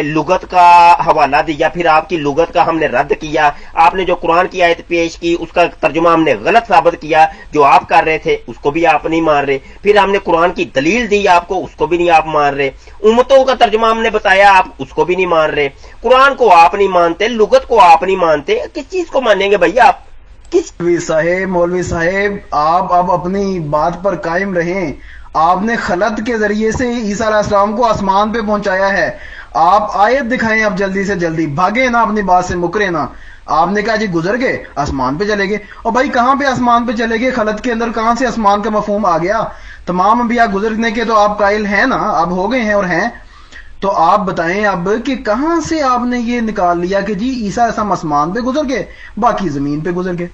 لغت کا حوالہ دیا، پھر آپ کی لغت کا ہم نے رد کیا، آپ نے جو قرآن کی آیت پیش کی اس کا ترجمہ ہم نے غلط ثابت کیا، جو آپ کر رہے تھے اس کو بھی آپ نہیں مان رہے، پھر ہم نے قرآن کی دلیل دی آپ کو، اس کو بھی نہیں آپ مان رہے، امتوں کا ترجمہ ہم نے بتایا، آپ اس کو بھی نہیں مان رہے، قرآن کو آپ نہیں مانتے، لغت کو آپ نہیں مانتے. کس چیز کو مانیں گے بھائی آپ؟ مولوی صاحب آپ اب اپنی بات پر قائم رہیں. آپ نے خلط کے ذریعے سے عیسیٰ علیہ السلام کو آسمان پہ پہنچایا ہے. آپ آیت دکھائیں اب جلدی سے جلدی، بھاگے نا اپنی بات سے، مکرے نا. آپ نے کہا جی گزر گئے، آسمان پہ چلے گئے. اور بھائی کہاں پہ آسمان پہ چلے گئے؟ خلط کے اندر کہاں سے آسمان کا مفہوم آ گیا؟ تمام انبیاء گزرنے کے تو آپ قائل ہیں نا، اب ہو گئے ہیں اور ہیں. تو آپ بتائیں اب کہ کہاں سے آپ نے یہ نکال لیا کہ جی عیسیٰ علیہ السلام آسمان پہ گزر گئے، باقی زمین پہ گزر گئے؟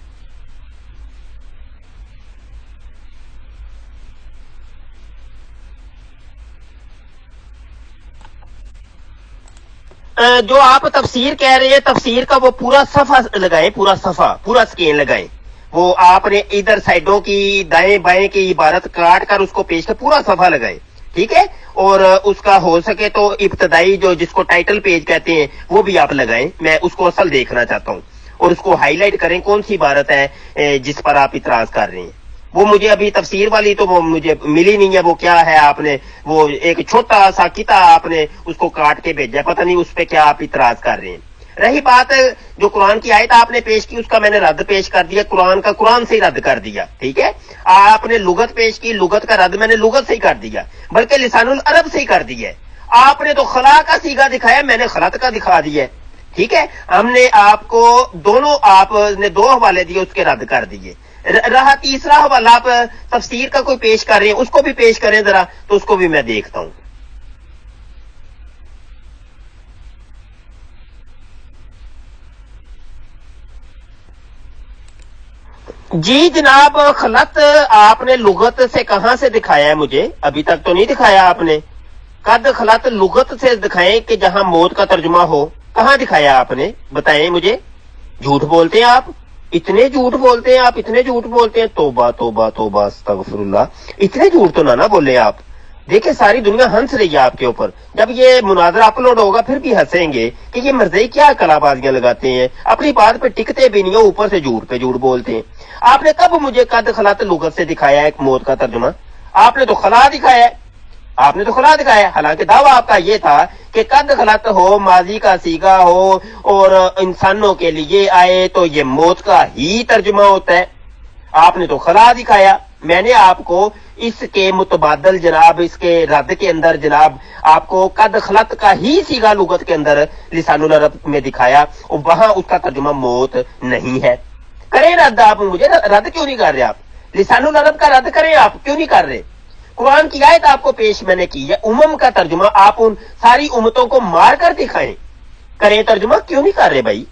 جو آپ تفسیر کہہ رہے ہیں، تفسیر کا وہ پورا صفحہ لگائیں، پورا صفحہ، پورا سکین لگائیں. وہ آپ نے ادھر سائڈوں کی دائیں بائیں کی عبارت کاٹ کر اس کو پیش کر پورا صفحہ لگائیں، ٹھیک ہے؟ اور اس کا ہو سکے تو ابتدائی جو جس کو ٹائٹل پیج کہتے ہیں وہ بھی آپ لگائیں. میں اس کو اصل دیکھنا چاہتا ہوں، اور اس کو ہائی لائٹ کریں کون سی عبارت ہے جس پر آپ اعتراض کر رہے ہیں. وہ مجھے ابھی تفسیر والی تو وہ مجھے ملی نہیں ہے، وہ کیا ہے، آپ نے وہ ایک چھوٹا سا کتاب آپ نے اس کو کاٹ کے بھیجا، پتہ نہیں اس پہ کیا آپ اعتراض کر رہے ہیں. رہی بات جو قرآن کی آیت آپ نے پیش کی اس کا میں نے رد پیش کر دیا، قرآن کا قرآن سے ہی رد کر دیا، ٹھیک ہے؟ آپ نے لغت پیش کی، لغت کا رد میں نے لغت سے ہی کر دیا، بلکہ لسان العرب سے ہی کر دیا ہے. آپ نے تو خلا کا سیگا دکھایا، میں نے خلط کا دکھا دیا ہے، ٹھیک ہے؟ ہم نے آپ کو دونوں، آپ نے دو حوالے دیے، اس کے رد کر دیے. رہا تیسرا حوالہ، آپ تفسیر کا کوئی پیش کر رہے ہیں، اس کو بھی پیش کریں ذرا، تو اس کو بھی میں دیکھتا ہوں. جی جناب، خلط آپ نے لغت سے کہاں سے دکھایا ہے؟ مجھے ابھی تک تو نہیں دکھایا آپ نے. قد خلط لغت سے دکھائیں کہ جہاں موت کا ترجمہ ہو. کہاں دکھایا آپ نے؟ بتائیں مجھے. جھوٹ بولتے ہیں آپ، اتنے جھوٹ بولتے ہیں آپ، اتنے جھوٹ بولتے ہیں. توبہ توبہ توبہ استغفر اللہ. اتنے جھوٹ تو نہ بولیں آپ. دیکھیں ساری دنیا ہنس رہی ہے آپ کے اوپر. جب یہ مناظرہ اپلوڈ ہوگا پھر بھی ہنسیں گے کہ یہ مرضی کیا کلا بازیاں لگاتے ہیں، اپنی بات پہ ٹکتے بھی نہیں، اوپر سے جھوٹ پہ جھوٹ بولتے ہیں. آپ نے کب مجھے قد خلط لغت سے دکھایا ہے موت کا ترجمہ؟ آپ نے تو خلا دکھایا ہے، آپ نے تو خلا دکھایا ہے. حالانکہ دعویٰ آپ کا یہ تھا کہ قد خلط ہو، ماضی کا سیگا ہو اور انسانوں کے لیے آئے تو یہ موت کا ہی ترجمہ ہوتا ہے. آپ نے تو خلا دکھایا. میں نے آپ کو اس کے متبادل جناب، اس کے رد کے اندر جناب آپ کو قد خلط کا ہی سیگا لغت کے اندر لسان العرب میں دکھایا، اور وہاں اس کا ترجمہ موت نہیں ہے. کریں رد. آپ مجھے رد کیوں نہیں کر رہے؟ آپ لسان العرب کا رد کریں، آپ کیوں نہیں کر رہے؟ قرآن کی آیت آپ کو پیش میں نے کی ہے، امم کا ترجمہ آپ ان ساری امتوں کو مار کر دکھائیں. کریں ترجمہ، کیوں نہیں کر رہے بھائی؟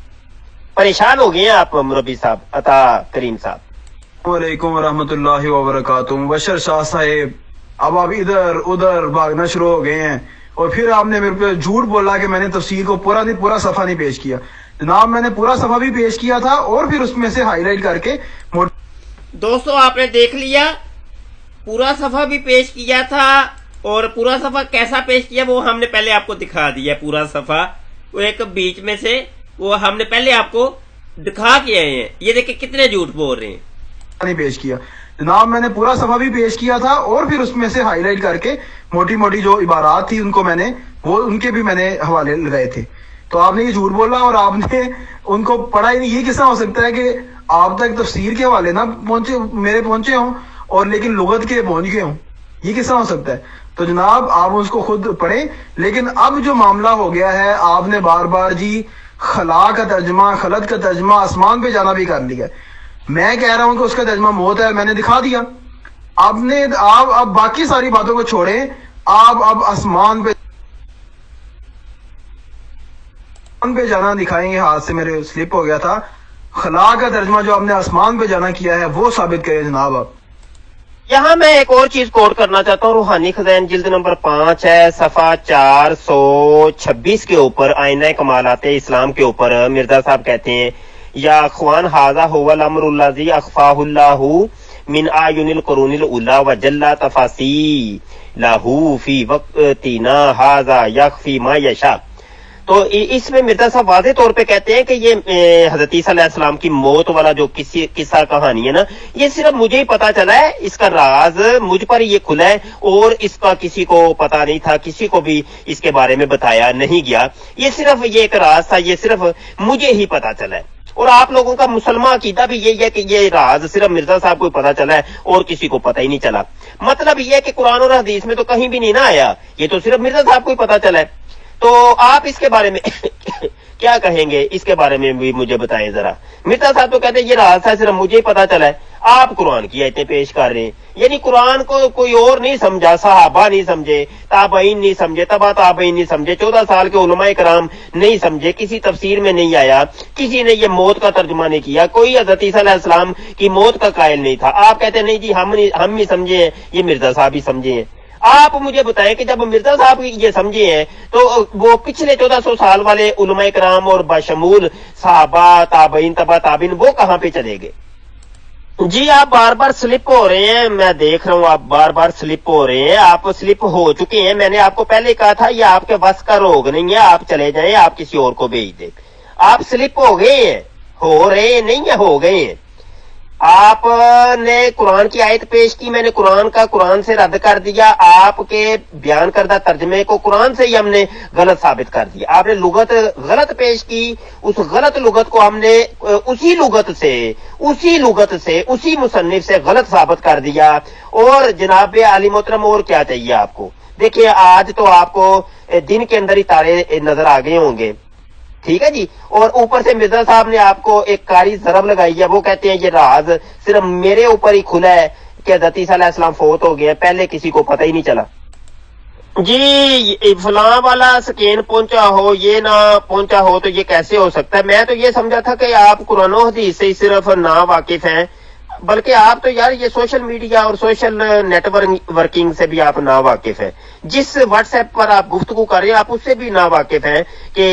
پریشان ہو گئے ہیں آپ مربی صاحب، عطا کریم صاحب. وعلیکم ورحمۃ اللہ وبرکاتہ. بشر شاہ صاحب، اب آپ ادھر ادھر بھاگنا شروع ہو گئے ہیں، اور پھر آپ نے میرے پہ جھوٹ بولا کہ میں نے تفسیر کو پورا صفحہ نہیں پیش کیا. جناب میں نے پورا صفحہ بھی پیش کیا تھا، اور پھر اس میں سے ہائی لائٹ کر کے. دوستو آپ نے دیکھ لیا، پورا صفحہ بھی پیش کیا تھا، اور پورا صفحہ کیسا پیش کیا وہ ہم نے پہلے آپ کو دکھا دیا. پورا صفحہ وہ ایک بیچ میں سے وہ ہم نے پہلے آپ کو دکھا کے آئے ہیں. یہ دیکھیں کتنے جھوٹ بول رہے ہیں. نہیں پیش کیا جناب، میں نے پورا صفحہ بھی پیش کیا تھا، اور پھر اس میں سے ہائی لائٹ کر کے موٹی موٹی جو عبارات تھی ان کو میں نے ان کے بھی میں نے حوالے لگائے تھے. تو آپ نے یہ جھوٹ بولا اور آپ نے ان کو پڑھا ہی نہیں. یہ کس طرح ہو سکتا ہے کہ آپ تک تفسیر کے حوالے نہ پہنچے، میرے پہنچے ہوں، اور لیکن لغت کے پہنچ گئے ہوں، یہ کس طرح ہو سکتا ہے؟ تو جناب آپ اس کو خود پڑھیں. لیکن اب جو معاملہ ہو گیا ہے، آپ نے بار بار جی خلا کا ترجمہ، خلط کا ترجمہ، آسمان پہ جانا بھی کر لیا. میں کہہ رہا ہوں کہ اس کا ترجمہ موت ہے، میں نے دکھا دیا. آپ اب باقی ساری باتوں کو چھوڑیں، آپ اب آسمان پہ جانا دکھائیں گے. ہاتھ سے میرے سلپ ہو گیا تھا. خلا کا ترجمہ جو آپ نے آسمان پہ جانا کیا ہے وہ ثابت کریں جناب. آپ یہاں میں ایک اور چیز کوٹ کرنا چاہتا ہوں. روحانی خزائن جلد نمبر 5 ہے، صفحہ 426 کے اوپر، آئینہ کمالات اسلام کے اوپر مرزا صاحب کہتے ہیں، یا اخوان ھذا هو الامر الذی اخفاہ اللہ من اعین القرون الاولی وجل تفاصیلہ فی وقتنا ھذا یخفی ما یشاء. تو اس میں مرزا صاحب واضح طور پہ کہتے ہیں کہ یہ حضرت عیسیٰ علیہ السلام کی موت والا جو قصہ کہانی ہے نا، یہ صرف مجھے ہی پتا چلا ہے، اس کا راز مجھ پر یہ کھلا ہے، اور اس کا کسی کو پتا نہیں تھا، کسی کو بھی اس کے بارے میں بتایا نہیں گیا. یہ صرف یہ ایک راز تھا، یہ صرف مجھے ہی پتا چلا ہے. اور آپ لوگوں کا مسلمان عقیدہ بھی یہی ہے کہ یہ راز صرف مرزا صاحب کو پتا چلا ہے اور کسی کو پتا ہی نہیں چلا. مطلب یہ ہے کہ قرآن اور حدیث میں تو کہیں بھی نہیں نہ آیا، یہ تو صرف مرزا صاحب کو ہی پتا چلا ہے. تو آپ اس کے بارے میں کیا کہیں گے؟ اس کے بارے میں بھی مجھے بتائیں ذرا. مرزا صاحب تو کہتے ہیں یہ راز ہے، صرف مجھے ہی پتا چلا ہے. آپ قرآن کی آیتیں پیش کر رہے ہیں، یعنی قرآن کو کوئی اور نہیں سمجھا، صحابہ نہیں سمجھے، تابعین نہیں سمجھے، تبع تابعین نہیں سمجھے، 14 سال کے علماء کرام نہیں سمجھے، کسی تفسیر میں نہیں آیا، کسی نے یہ موت کا ترجمہ نہیں کیا، کوئی حضرت عیسیٰ علیہ السلام کی موت کا قائل نہیں تھا. آپ کہتے ہیں نہیں جی ہم ہی سمجھے ہیں، یہ مرزا صاحب ہی سمجھے ہیں. آپ مجھے بتائیں کہ جب مرزا صاحب یہ سمجھے ہیں تو وہ پچھلے 1400 سال والے علماء کرام اور بشمول صحابہ، تابعین، تبع تابعین، وہ کہاں پہ چلے گئے؟ جی آپ بار بار سلپ ہو رہے ہیں، میں دیکھ رہا ہوں آپ بار بار سلپ ہو رہے ہیں. آپ سلپ ہو چکے ہیں، میں نے آپ کو پہلے کہا تھا یہ آپ کے بس کا روگ نہیں ہے، آپ چلے جائیں، آپ کسی اور کو بھیج دیں. آپ سلپ ہو گئے ہیں، ہو رہے ہیں نہیں ہیں، ہو گئے ہیں. آپ نے قرآن کی آیت پیش کی، میں نے قرآن سے رد کر دیا. آپ کے بیان کردہ ترجمے کو قرآن سے ہی ہم نے غلط ثابت کر دیا. آپ نے لغت غلط پیش کی، اس غلط لغت کو ہم نے اسی لغت سے اسی مصنف سے غلط ثابت کر دیا. اور جناب علی محترم اور کیا چاہیے آپ کو؟ دیکھیے آج تو آپ کو دن کے اندر ہی تارے نظر آ گئے ہوں گے، ٹھیک ہے جی. اور اوپر سے مرزا صاحب نے آپ کو ایک کاری ضرب لگائی ہے. وہ کہتے ہیں یہ راز صرف میرے اوپر ہی کھلا ہے کہ حضرت عیسیٰ علیہ السلام فوت ہو گئے، پہلے کسی کو پتہ ہی نہیں چلا. جی فلاں والا سکین پہنچا ہو، یہ نہ پہنچا ہو تو یہ کیسے ہو سکتا ہے؟ میں تو یہ سمجھا تھا کہ آپ قرآن و حدیث سے ہی صرف نا واقف ہیں، بلکہ آپ تو یار یہ سوشل میڈیا اور سوشل نیٹ ورکنگ سے بھی آپ نا واقف ہیں. جس واٹس ایپ پر آپ گفتگو کر رہے ہیں آپ اس سے بھی نا واقف ہیں کہ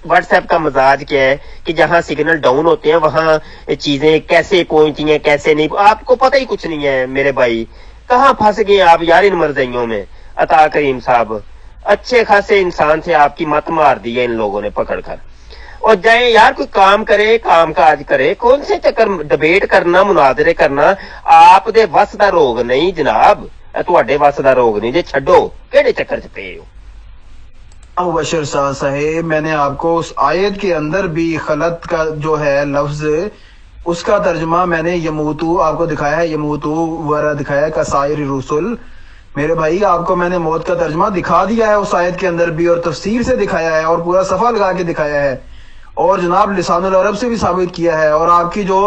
واٹس ایپ کا مزاج کیا ہے، کہ جہاں سگنل ڈاؤن ہوتے ہیں وہاں چیزیں کیسے پہنچتی ہیں کیسے نہیں. آپ کو پتہ ہی کچھ نہیں ہے میرے بھائی، کہاں پھنس گئے آپ یار ان مرضیوں میں. عطا کریم صاحب اچھے خاصے انسان تھے، آپ کی مت مار دی ہے ان لوگوں نے پکڑ کر. اور جائیں یار کوئی کام کرے، کام کاج کرے، کون سے چکر ڈبیٹ کرنا، مناظرے کرنا. آپ دے وس دا روگ نہیں جناب، تواڈے وس دا روگ نہیں جے، چھڈو کیڑے چکر چ پے ہو. مبشر صاحب میں نے آپ کو اس آیت کے اندر بھی خلط کا جو ہے لفظ، اس کا ترجمہ میں نے یموتو آپ کو دکھایا ہے، یموتو ورا دکھایا ہے کا سائر رسول. میرے بھائی آپ کو میں نے موت کا ترجمہ دکھا دیا ہے اس آیت کے اندر بھی، اور تفسیر سے دکھایا ہے، اور پورا صفحہ لگا کے دکھایا ہے، اور جناب لسان العرب سے بھی ثابت کیا ہے. اور آپ کی جو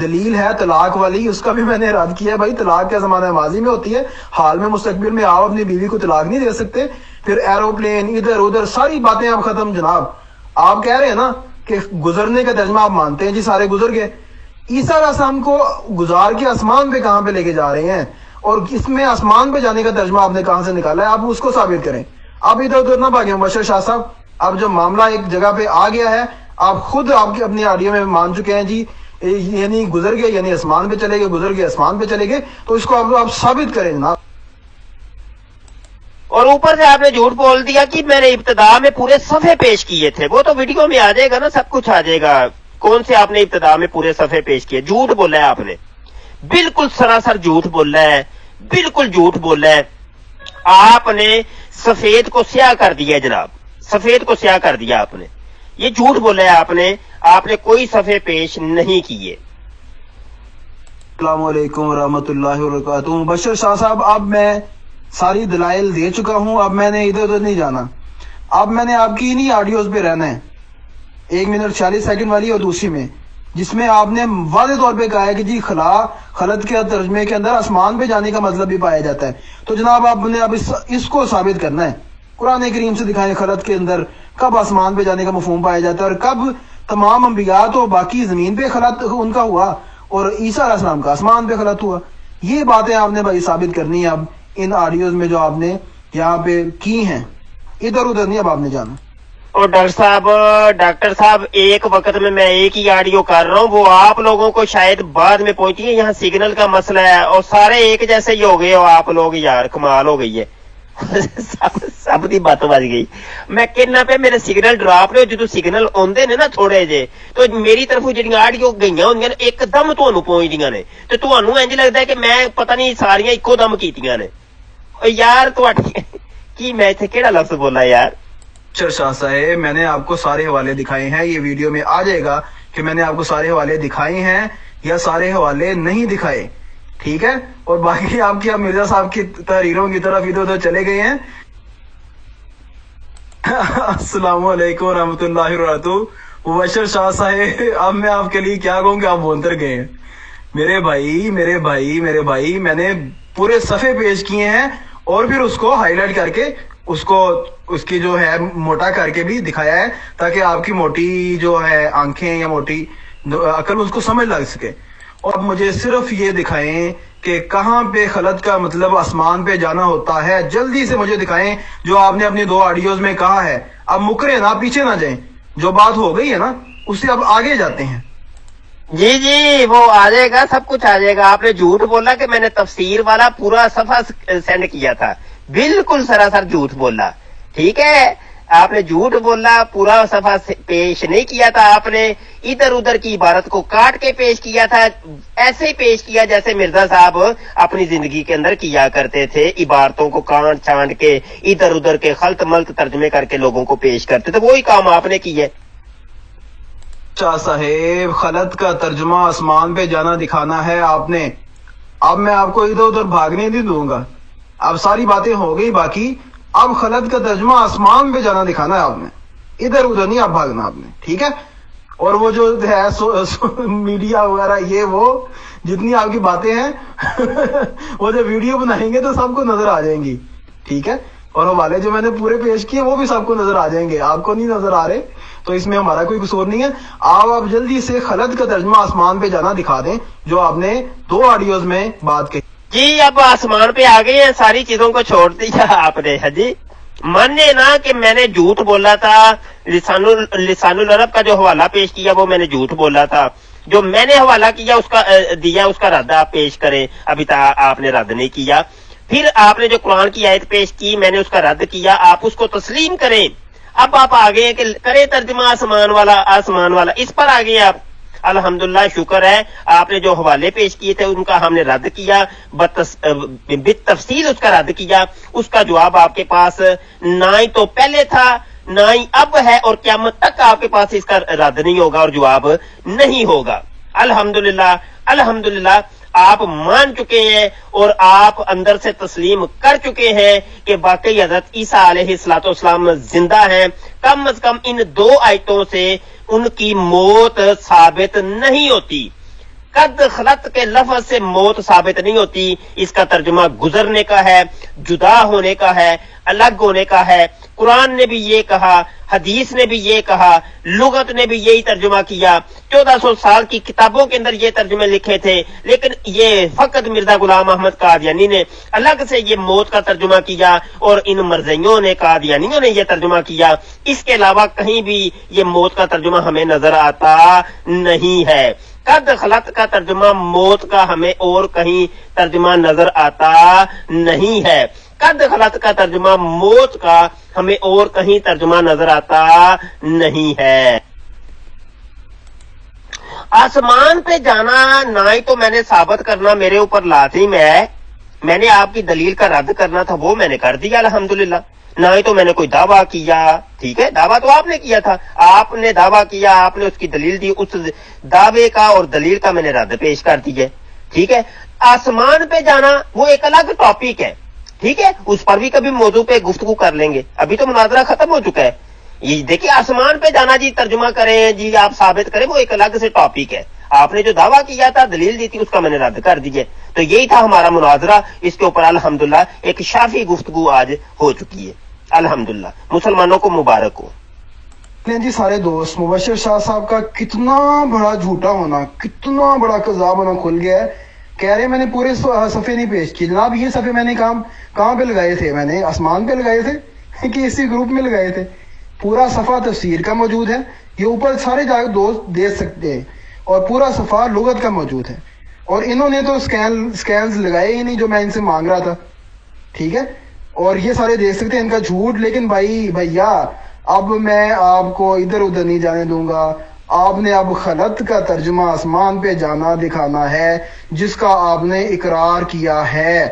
دلیل ہے طلاق والی، اس کا بھی میں نے رد کیا ہے. بھائی طلاق کا زمانہ ماضی میں ہوتی ہے، حال میں مستقبل میں آپ اپنی بیوی کو طلاق نہیں دے سکتے. پھر ایروپلین ادھر ادھر ساری باتیں آپ ختم. جناب آپ کہہ رہے ہیں نا کہ گزرنے کا ترجمہ آپ مانتے ہیں، جی سارے گزر گئے. عیسیٰ علیہ السلام کو گزار کے آسمان پہ کہاں پہ لے کے جا رہے ہیں، اور اس میں آسمان پہ جانے کا ترجمہ آپ نے کہاں سے نکالا ہے؟ آپ اس کو ثابت کریں. آپ ادھر ادھر نہ بھاگیں مبشر شاہ صاحب. اب جو معاملہ ایک جگہ پہ آ گیا ہے، آپ خود آپ کی اپنی آڈیو میں مان چکے ہیں جی، یعنی گزر گئے یعنی آسمان پہ چلے گئے، گزر گئے آسمان پہ چلے گئے. تو اس کو آپ ثابت کریں جناب. اور اوپر سے آپ نے جھوٹ بول دیا کہ میں نے ابتدا میں پورے صفحے پیش کیے تھے. وہ تو ویڈیو میں آ جائے گا نا، سب کچھ آ جائے گا. کون سے آپ نے ابتدا میں پورے صفحے پیش کیے؟ جھوٹ بولا ہے آپ نے، بالکل سراسر جھوٹ بولا ہے، بالکل جھوٹ بولا ہے. آپ نے سفید کو سیاہ کر دیا جناب، سفید کو سیاہ کر دیا آپ نے. یہ جھوٹ بولا ہے آپ نے کوئی صفحے پیش نہیں کیے. السلام علیکم ورحمۃ اللہ وبرکاتہ. مبشر شاہ صاحب، اب میں ساری دلائل دے چکا ہوں، اب میں نے ادھر ادھر نہیں جانا. اب میں نے آپ کی انہی آڈیوز پہ رہنا ہے، 1 منٹ 40 سیکنڈ والی اور دوسری میں، جس میں آپ نے واضح طور پہ کہا ہے کہ جی خلط کے ترجمے کے اندر آسمان پہ جانے کا مطلب بھی پایا جاتا ہے. تو جناب آپ نے اب اس کو ثابت کرنا ہے، قرآن کریم سے دکھائیں خلط کے اندر کب آسمان پہ جانے کا مفہوم پایا جاتا ہے، اور کب تمام انبیاء تو باقی زمین پہ خلط ان کا ہوا اور عیسیٰ علیہ السلام کا آسمان پہ خلط ہوا. یہ باتیں آپ نے بھائی ثابت کرنی ہے اب ان آڈیوز میں جو آپ نے یہاں پہ کی ہیں، ادھر ادھر نہیں اب آپ نے جانا. اور ڈاکٹر صاحب ایک وقت میں ایک ہی آڈیو کر رہا ہوں، وہ آپ لوگوں کو شاید بعد میں پہنچی ہے. یہاں سگنل کا مسئلہ ہے اور سارے ایک جیسے ہی ہو گئے ہو آپ لوگ، یار کمال ہو گئی ہے. سب دی بات بج گئی. میں کہنا پہ میرے سگنل ڈراپ نے جدو سگنل آندے نے نا تھوڑے جے، تو میری طرف جہاں آڈیو گئی ہوں ایک دم تمہیں پہنچدیاں نے، تو تمہیں انج لگتا ہے کہ میں پتہ نہیں ساریاں ایکو دم کیتیاں نے. یار کی میں اتنے کہڑا لفظ بولا یار. شاہ صاحب، میں نے آپ کو سارے حوالے دکھائے ہیں، یہ ویڈیو میں آ جائے گا کہ میں نے آپ کو سارے حوالے دکھائے ہیں یا سارے حوالے نہیں دکھائے، ٹھیک ہے. اور باقی آپ کی مرزا صاحب کی تحریروں کی طرف ادھر ادھر چلے گئے ہیں. السلام علیکم ورحمۃ اللہ وبرکاتہ. مبشر شاہ صاحب، اب میں آپ کے لیے کیا کہوں کہ آپ بولتے گئے ہیں. میرے بھائی میں نے پورے صفحے پیش کیے ہیں اور پھر اس کو ہائی لائٹ کر کے اس کی جو ہے موٹا کر کے بھی دکھایا ہے، تاکہ آپ کی موٹی جو ہے آنکھیں یا موٹی عقل اس کو سمجھ لگ سکے. اور مجھے صرف یہ دکھائیں کہ کہاں پہ خلط کا مطلب آسمان پہ جانا ہوتا ہے. جلدی سے مجھے دکھائیں جو آپ نے اپنی 2 آڈیوز میں کہا ہے. اب مکرے نہ، پیچھے نہ جائیں، جو بات ہو گئی ہے نا اس سے اب آگے جاتے ہیں. جی وہ آ جائے گا، سب کچھ آ جائے گا. آپ نے جھوٹ بولا کہ میں نے تفسیر والا پورا صفحہ سینڈ کیا تھا، بالکل سراسر جھوٹ بولا. ٹھیک ہے، آپ نے جھوٹ بولا، پورا صفحہ پیش نہیں کیا تھا. آپ نے ادھر ادھر کی عبارت کو کاٹ کے پیش کیا تھا، ایسے پیش کیا جیسے مرزا صاحب اپنی زندگی کے اندر کیا کرتے تھے. عبارتوں کو کانٹ چھانٹ کے ادھر ادھر کے خلط ملط ترجمے کر کے لوگوں کو پیش کرتے تھے. وہی کام آپ نے کی ہے. شاہ صاحب، خلط کا ترجمہ آسمان پہ جانا دکھانا ہے آپ نے. اب میں آپ کو ادھر ادھر بھاگنے نہیں دوں گا. اب ساری باتیں ہو گئی، باقی اب خلط کا ترجمہ آسمان پہ جانا دکھانا ہے آپ نے، ادھر ادھر نہیں اب بھاگنا آپ نے، ٹھیک ہے. اور وہ جو ہے میڈیا وغیرہ یہ وہ جتنی آپ کی باتیں ہیں وہ جو ویڈیو بنائیں گے تو سب کو نظر آ جائیں گی، ٹھیک ہے. اور حوالے جو میں نے پورے پیش کیے وہ بھی سب کو نظر آ جائیں گے، آپ کو نہیں نظر آ رہے تو اس میں ہمارا کوئی قصور نہیں ہے. آپ جلدی سے خلط کا ترجمہ آسمان پہ جانا دکھا دیں جو آپ نے 2 آڈیوز میں بات کہی. جی اب آسمان پہ آ گئے ہیں، ساری چیزوں کو چھوڑ دیا آپ نے. جی مانے نا کہ میں نے جھوٹ بولا تھا. لسان العرب کا جو حوالہ پیش کیا وہ میں نے جھوٹ بولا تھا. جو میں نے حوالہ کیا اس کا رد آپ پیش کریں. ابھی تک آپ نے رد نہیں کیا. پھر آپ نے جو قرآن کی آیت پیش کی میں نے اس کا رد کیا، آپ اس کو تسلیم کریں. اب آپ آگے کہ کریں ترجمہ آسمان والا اس پر آگے آپ. الحمدللہ شکر ہے، آپ نے جو حوالے پیش کیے تھے ان کا ہم نے رد کیا، بالتفصیل اس کا رد کیا. اس کا جواب آپ کے پاس نہ ہی تو پہلے تھا نہ ہی اب ہے، اور قیامت تک آپ کے پاس اس کا رد نہیں ہوگا اور جواب نہیں ہوگا. الحمدللہ آپ مان چکے ہیں اور آپ اندر سے تسلیم کر چکے ہیں کہ واقعی حضرت عیسیٰ علیہ السلام زندہ ہیں. کم از کم ان 2 آیتوں سے ان کی موت ثابت نہیں ہوتی. قد خلط کے لفظ سے موت ثابت نہیں ہوتی. اس کا ترجمہ گزرنے کا ہے، جدا ہونے کا ہے، الگ ہونے کا ہے. قرآن نے بھی یہ کہا، حدیث نے بھی یہ کہا، لغت نے بھی یہی ترجمہ کیا. 1400 سال کی کتابوں کے اندر یہ ترجمے لکھے تھے، لیکن یہ فقط مرزا غلام احمد قادیانی نے الگ سے یہ موت کا ترجمہ کیا اور ان مرزیوں نے قادیانیوں نے یہ ترجمہ کیا. اس کے علاوہ کہیں بھی یہ موت کا ترجمہ ہمیں نظر آتا نہیں ہے. قد خلط کا ترجمہ موت کا ہمیں اور کہیں ترجمہ نظر آتا نہیں ہے. قد خلط کا ترجمہ موت کا ہمیں اور کہیں ترجمہ نظر آتا نہیں ہے. آسمان پہ جانا نہ ہی تو میں نے ثابت کرنا میرے اوپر لازم ہے، میں نے آپ کی دلیل کا رد کرنا تھا وہ میں نے کر دیا الحمدللہ. نہ ہی تو میں نے کوئی دعویٰ کیا. ٹھیک ہے، دعویٰ تو آپ نے کیا تھا، آپ نے دعویٰ کیا، آپ نے اس کی دلیل دی، اس دعوے کا اور دلیل کا میں نے رد پیش کر دی ہے. ٹھیک ہے. آسمان پہ جانا وہ ایک الگ ٹاپک ہے, ٹھیک ہے, اس پر بھی کبھی موضوع پہ گفتگو کر لیں گے. ابھی تو مناظرہ ختم ہو چکا ہے. یہ دیکھیے آسمان پہ جانا جی ترجمہ کریں جی آپ ثابت کریں, وہ ایک الگ سے ٹاپک ہے. آپ نے جو دعویٰ کیا تھا دلیل دی تھی اس کا میں نے رد کر دیجئے. تو یہی تھا ہمارا مناظرہ. اس کے اوپر الحمدللہ ایک شافی گفتگو آج ہو چکی ہے. الحمدللہ مسلمانوں کو مبارک ہو. جی سارے دوست, مبشر شاہ صاحب کا کتنا بڑا جھوٹا ہونا, کتنا بڑا کذاب ہونا کھل گیا ہے. کہہ رہے ہیں میں نے پورے صفحے نہیں پیش کی. جناب یہ صفحے میں نے کہاں پہ لگائے تھے؟ میں نے آسمان پہ لگائے تھے کہ اسی گروپ میں لگائے تھے؟ پورا صفحہ تفسیر کا موجود ہے, یہ اوپر سارے جا کے دوست دیکھ سکتے ہیں, اور پورا صفحہ لغت کا موجود ہے. اور انہوں نے تو سکینز لگائے ہی نہیں جو میں ان سے مانگ رہا تھا, ٹھیک ہے, اور یہ سارے دیکھ سکتے ہیں ان کا جھوٹ. لیکن بھیا اب میں آپ کو ادھر ادھر نہیں جانے دوں گا. آپ نے اب خلط کا ترجمہ آسمان پہ جانا دکھانا ہے جس کا آپ نے اقرار کیا ہے.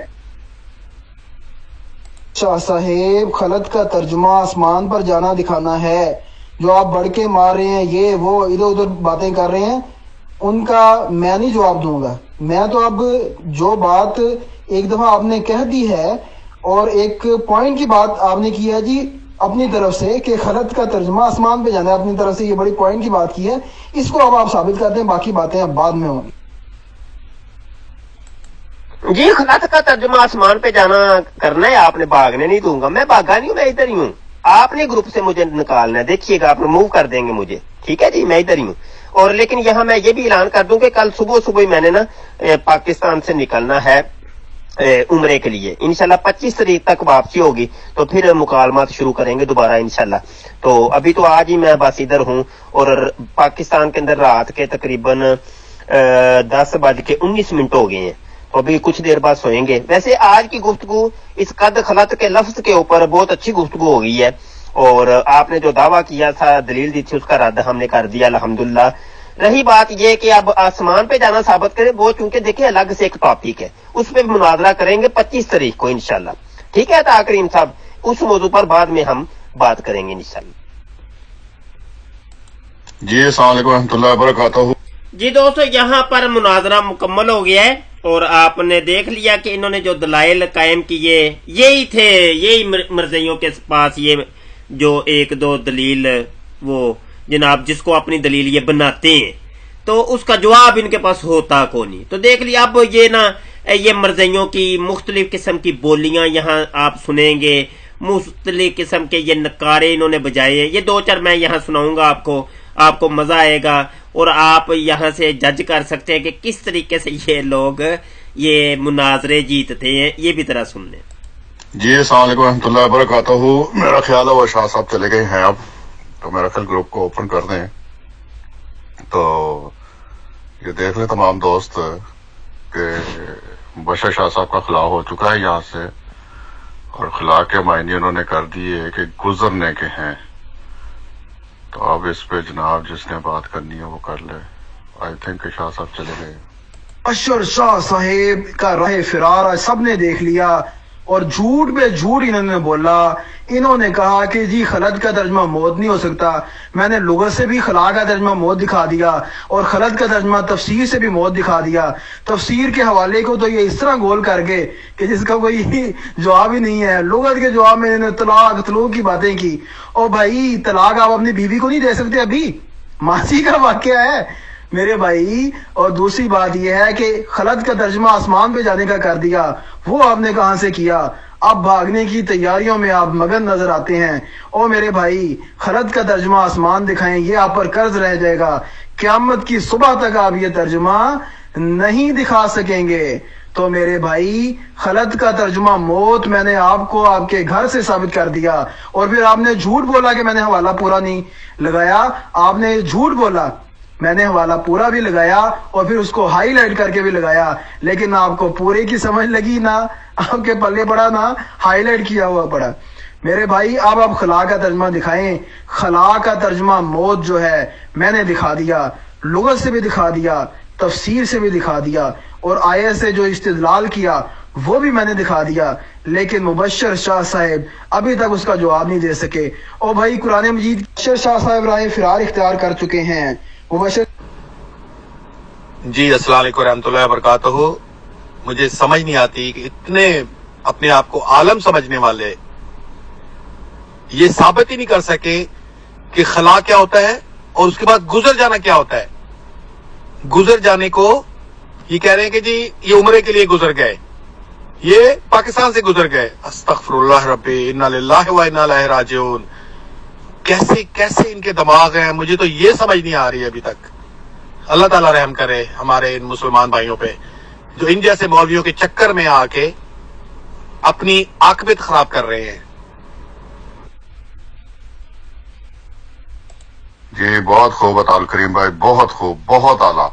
شاہ صاحب خلط کا ترجمہ آسمان پر جانا دکھانا ہے, جو آپ بڑھ کے مار رہے ہیں, یہ وہ ادھر ادھر باتیں کر رہے ہیں, ان کا میں نہیں جواب دوں گا. میں تو اب جو بات ایک دفعہ آپ نے کہہ دی ہے اور ایک پوائنٹ کی بات آپ نے کی ہے جی اپنی طرف سے کہ خلط کا ترجمہ آسمان پہ جانا ہے, اپنی طرف سے یہ بڑی پوائنٹ کی بات کی ہے, اس کو اب آپ ثابت کرتے ہیں, باقی باتیں اب بعد میں ہوں گی. جی خلط کا ترجمہ آسمان پہ جانا کرنا ہے, آپ نے بھاگنے نہیں دوں گا. میں بھاگا نہیں ہوں, میں ادھر ہی ہوں. آپ نے گروپ سے مجھے نکالنا ہے, دیکھیے گا آپ ریموو کر دیں گے مجھے, ٹھیک ہے جی, میں ادھر ہی ہوں. اور لیکن یہاں میں یہ بھی اعلان کر دوں کہ کل صبح میں نے نا پاکستان سے نکلنا ہے عمرے کے لیے. انشاءاللہ 25 تاریخ تک واپسی ہوگی, تو پھر مکالمات شروع کریں گے دوبارہ انشاءاللہ. تو ابھی تو آج ہی میں بس ادھر ہوں, اور پاکستان کے اندر رات کے تقریباً 10:19 ہو گئے ہیں, تو ابھی کچھ دیر بعد سوئیں گے. ویسے آج کی گفتگو اس قد خلط کے لفظ کے اوپر بہت اچھی گفتگو ہو گئی ہے, اور آپ نے جو دعویٰ کیا تھا دلیل دی تھی اس کا رد ہم نے کر دیا الحمدللہ. رہی بات یہ کہ اب آسمان پہ جانا ثابت کرے, وہ چونکہ دیکھیں الگ سے ایک ٹاپک ہے, اس پہ مناظرہ کریں گے 25 تاریخ کو انشاءاللہ, ٹھیک ہے عطا کریم صاحب. اس موضوع پر بعد میں ہم بات کریں گے انشاءاللہ. جی السلام علیکم ورحمۃ اللہ وبرکاتہ. جی دوستو, یہاں پر مناظرہ مکمل ہو گیا ہے, اور آپ نے دیکھ لیا کہ انہوں نے جو دلائل قائم کیے یہی تھے, یہی مرزیوں کے پاس یہ جو ایک دو دلیل وہ جناب جس کو اپنی دلیل یہ بناتے ہیں, تو اس کا جواب ان کے پاس ہوتا کو نہیں. تو دیکھ لیا, اب یہ نا یہ مرزیوں کی مختلف قسم کی بولیاں یہاں آپ سنیں گے, مختلف قسم کے یہ نکارے انہوں نے بجائے. یہ 2-4 میں یہاں سناؤں گا آپ کو مزہ آئے گا, اور آپ یہاں سے جج کر سکتے ہیں کہ کس طریقے سے یہ لوگ یہ مناظرے جیتتے ہیں. یہ بھی ذرا سن لیں. جی السلام علیکم ورحمۃ اللہ وبرکاتہ. میرا خیال ہے وہ شاہ صاحب چلے گئے ہیں اب, تو میرا خیال گروپ کو اوپن کر دیں. تو یہ دیکھ لیں تمام دوست کہ بشر شاہ صاحب کا خلا ہو چکا ہے یہاں سے, اور خلا کے معنی انہوں نے کر دیے کہ گزرنے کے ہیں. تو اب اس پہ جناب جس نے بات کرنی ہے وہ کر لے. آئی تھنک کہ شاہ صاحب چلے گئے. اشر شاہ صاحب کا راہ فرار آج سب نے دیکھ لیا, اور جھوٹ پہ جھوٹ انہوں نے بولا. انہوں نے کہا کہ جی خلط کا ترجمہ موت نہیں ہو سکتا. میں نے لغت سے بھی خلا کا ترجمہ موت دکھا دیا, اور خلط کا ترجمہ تفسیر سے بھی موت دکھا دیا. تفسیر کے حوالے کو تو یہ اس طرح گول کر گئے کہ جس کا کوئی جواب ہی نہیں ہے. لغت کے جواب میں انہوں نے طلاق کی باتیں کی. اور بھائی طلاق آپ اپنی بیوی کو نہیں دے سکتے, ابھی ماضی کا واقعہ ہے میرے بھائی. اور دوسری بات یہ ہے کہ خلط کا ترجمہ آسمان پہ جانے کا کر دیا, وہ آپ نے کہاں سے کیا؟ اب بھاگنے کی تیاریوں میں آپ مگن نظر آتے ہیں. او میرے بھائی, خلط کا ترجمہ آسمان دکھائیں, یہ آپ پر قرض رہ جائے گا. قیامت کی صبح تک آپ یہ ترجمہ نہیں دکھا سکیں گے. تو میرے بھائی خلط کا ترجمہ موت میں نے آپ کو آپ کے گھر سے ثابت کر دیا, اور پھر آپ نے جھوٹ بولا کہ میں نے حوالہ پورا نہیں لگایا. آپ نے جھوٹ بولا, میں نے حوالہ پورا بھی لگایا اور پھر اس کو ہائی لائٹ کر کے بھی لگایا, لیکن نہ آپ کو پورے کی سمجھ لگی, نہ آپ کے پلے پڑا, نہ ہائی لائٹ کیا ہوا پڑا. میرے بھائی اب آپ خلا کا ترجمہ دکھائیں. خلا کا ترجمہ موت جو ہے میں نے دکھا دیا, لغت سے بھی دکھا دیا, تفسیر سے بھی دکھا دیا, اور آیت سے جو استدلال کیا وہ بھی میں نے دکھا دیا. لیکن مبشر شاہ صاحب ابھی تک اس کا جواب نہیں دے سکے. اور بھائی قرآن مجید مبشر شاہ صاحب راہ فرار اختیار کر چکے ہیں. مبشر جی السلام علیکم ورحمۃ اللہ وبرکاتہ. مجھے سمجھ نہیں آتی کہ اتنے اپنے آپ کو عالم سمجھنے والے یہ ثابت ہی نہیں کر سکے کہ خلا کیا ہوتا ہے اور اس کے بعد گزر جانا کیا ہوتا ہے. گزر جانے کو یہ کہہ رہے ہیں کہ جی یہ عمرے کے لیے گزر گئے، یہ پاکستان سے گزر گئے. استغفر اللہ ربی انا للہ و انا الیہ راجعون. کیسے ان کے دماغ ہیں، مجھے تو یہ سمجھ نہیں آ رہی ابھی تک. اللہ تعالیٰ رحم کرے ہمارے ان مسلمان بھائیوں پہ جو ان جیسے مولویوں کے چکر میں آ کے اپنی عاقبت خراب کر رہے ہیں. جی بہت خوب اطال کریم بھائی، بہت خوب، بہت اعلیٰ.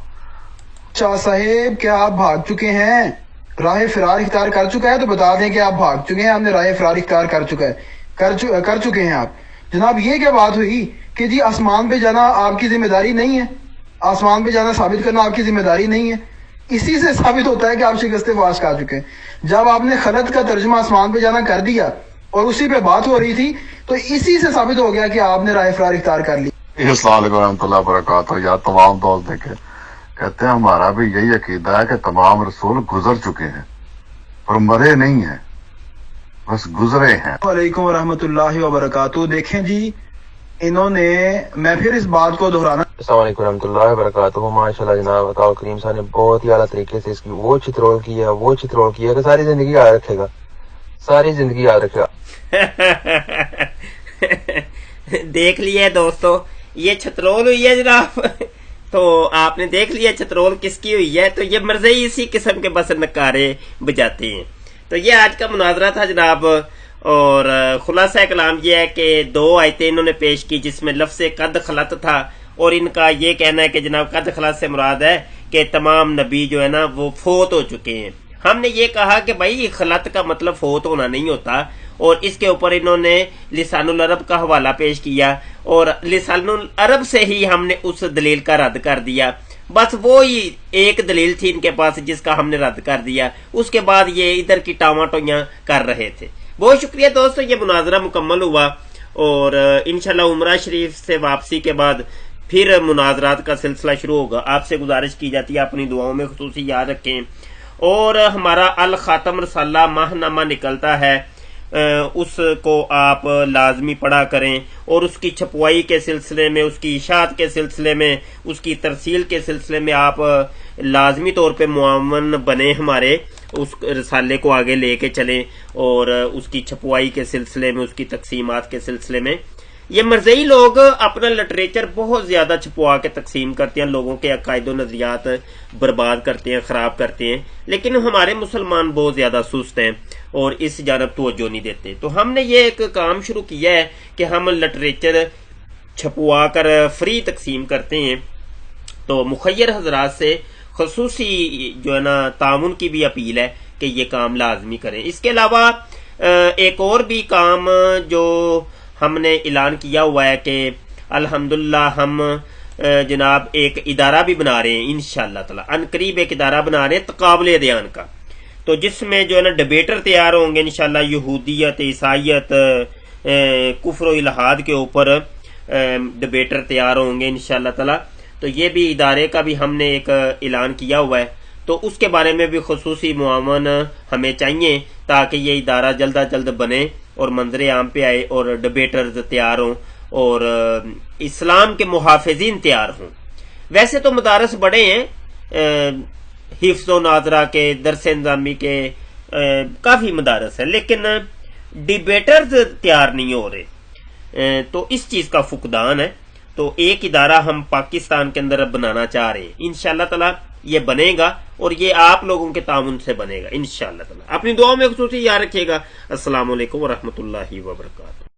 شاہ صاحب کیا آپ بھاگ چکے ہیں؟ راہ فرار اختیار کر چکا ہے تو بتا دیں کہ آپ بھاگ چکے ہیں. ہم نے راہ فرار اختیار کر چکے ہیں. آپ جناب یہ کیا بات ہوئی کہ جی آسمان پہ جانا آپ کی ذمہ داری نہیں ہے، آسمان پہ جانا ثابت کرنا آپ کی ذمہ داری نہیں ہے. اسی سے ثابت ہوتا ہے کہ آپ شکست فاش کھا چکے ہیں. جب آپ نے خلط کا ترجمہ آسمان پہ جانا کر دیا اور اسی پہ بات ہو رہی تھی تو اسی سے ثابت ہو گیا کہ آپ نے راہ فرار اختیار کر لی. السلام علیکم ورحمۃ اللہ وبرکاتہ. یار تمام دوست دیکھے کہتے ہیں ہمارا بھی یہی عقیدہ ہے کہ تمام رسول گزر چکے ہیں اور مرے نہیں ہیں، بس گزرے ہیں. وعلیکم ورحمۃ اللہ وبرکاتہ. دیکھیں جی انہوں نے، میں پھر اس بات کو دہرانا. السلام علیکم ورحمۃ اللہ وبرکاتہ. ماشاء اللہ جناب عطا کریم صاحب نے بہت ہی اعلیٰ طریقے سے اس کی وہ چترول کیا کہ ساری زندگی یاد رکھے گا، ساری زندگی یاد رکھے گا. دیکھ لیا دوستو، یہ چھترول ہوئی ہے جناب. تو آپ نے دیکھ لیا چھترول کس کی ہوئی ہے. تو یہ مرضی اسی قسم کے بس نکارے بجاتے ہیں. تو یہ آج کا مناظرہ تھا جناب، اور خلاصہ کلام یہ ہے کہ 2 آیتیں انہوں نے پیش کی جس میں لفظ قد خلط تھا، اور ان کا یہ کہنا ہے کہ جناب قد خلط سے مراد ہے کہ تمام نبی جو ہے نا وہ فوت ہو چکے ہیں. ہم نے یہ کہا کہ بھائی خلط کا مطلب فوت ہونا نہیں ہوتا، اور اس کے اوپر انہوں نے لسان العرب کا حوالہ پیش کیا، اور لسان العرب سے ہی ہم نے اس دلیل کا رد کر دیا. بس وہی ایک دلیل تھی ان کے پاس جس کا ہم نے رد کر دیا. اس کے بعد یہ ادھر کی ٹاواں کر رہے تھے. بہت شکریہ دوستو، یہ مناظرہ مکمل ہوا، اور انشاءاللہ عمرہ شریف سے واپسی کے بعد پھر مناظرات کا سلسلہ شروع ہوگا. آپ سے گزارش کی جاتی ہے اپنی دعاؤں میں خصوصی یاد رکھیں. اور ہمارا الخاتم رسالہ ماہ نامہ نکلتا ہے، اس کو آپ لازمی پڑھا کریں، اور اس کی چھپوائی کے سلسلے میں، اس کی اشاعت کے سلسلے میں، اس کی ترسیل کے سلسلے میں آپ لازمی طور پہ معاون بنیں ہمارے، اس رسالے کو آگے لے کے چلیں، اور اس کی چھپوائی کے سلسلے میں، اس کی تقسیمات کے سلسلے میں. یہ مرزئی لوگ اپنا لٹریچر بہت زیادہ چھپوا کے تقسیم کرتے ہیں، لوگوں کے عقائد و نظریات برباد کرتے ہیں، خراب کرتے ہیں، لیکن ہمارے مسلمان بہت زیادہ سست ہیں اور اس جانب توجہ نہیں دیتے. تو ہم نے یہ ایک کام شروع کیا ہے کہ ہم لٹریچر چھپوا کر فری تقسیم کرتے ہیں. تو مخیر حضرات سے خصوصی جو ہے نا تعاون کی بھی اپیل ہے کہ یہ کام لازمی کریں. اس کے علاوہ ایک اور بھی کام جو ہم نے اعلان کیا ہوا ہے کہ الحمدللہ ہم جناب ایک ادارہ بھی بنا رہے ہیں انشاءاللہ تعالی. ان قریب ایک ادارہ بنا رہے ہیں تقابل ادیان کا، تو جس میں جو ہے نا ڈبیٹر تیار ہوں گے انشاءاللہ، یہودیت، عیسائیت، کفر و الحاد کے اوپر ڈبیٹر تیار ہوں گے انشاءاللہ تعالی. تو یہ بھی ادارے کا بھی ہم نے ایک اعلان کیا ہوا ہے. تو اس کے بارے میں بھی خصوصی معاون ہمیں چاہیے تاکہ یہ ادارہ جلد از جلد بنے اور منظر عام پہ آئے، اور ڈبیٹرز تیار ہوں اور اسلام کے محافظین تیار ہوں. ویسے تو مدارس بڑے ہیں، حفظ و ناظرہ کے، درس انظامی کے کافی مدارس ہیں، لیکن ڈبیٹرز تیار نہیں ہو رہے. تو اس چیز کا فقدان ہے. تو ایک ادارہ ہم پاکستان کے اندر بنانا چاہ رہے ہیں انشاءاللہ تعالی. یہ بنے گا اور یہ آپ لوگوں کے تعاون سے بنے گا انشاءاللہ تعالی. اپنی دعاؤں میں خصوصی یاد رکھیے گا. السلام علیکم ورحمۃ اللہ وبرکاتہ.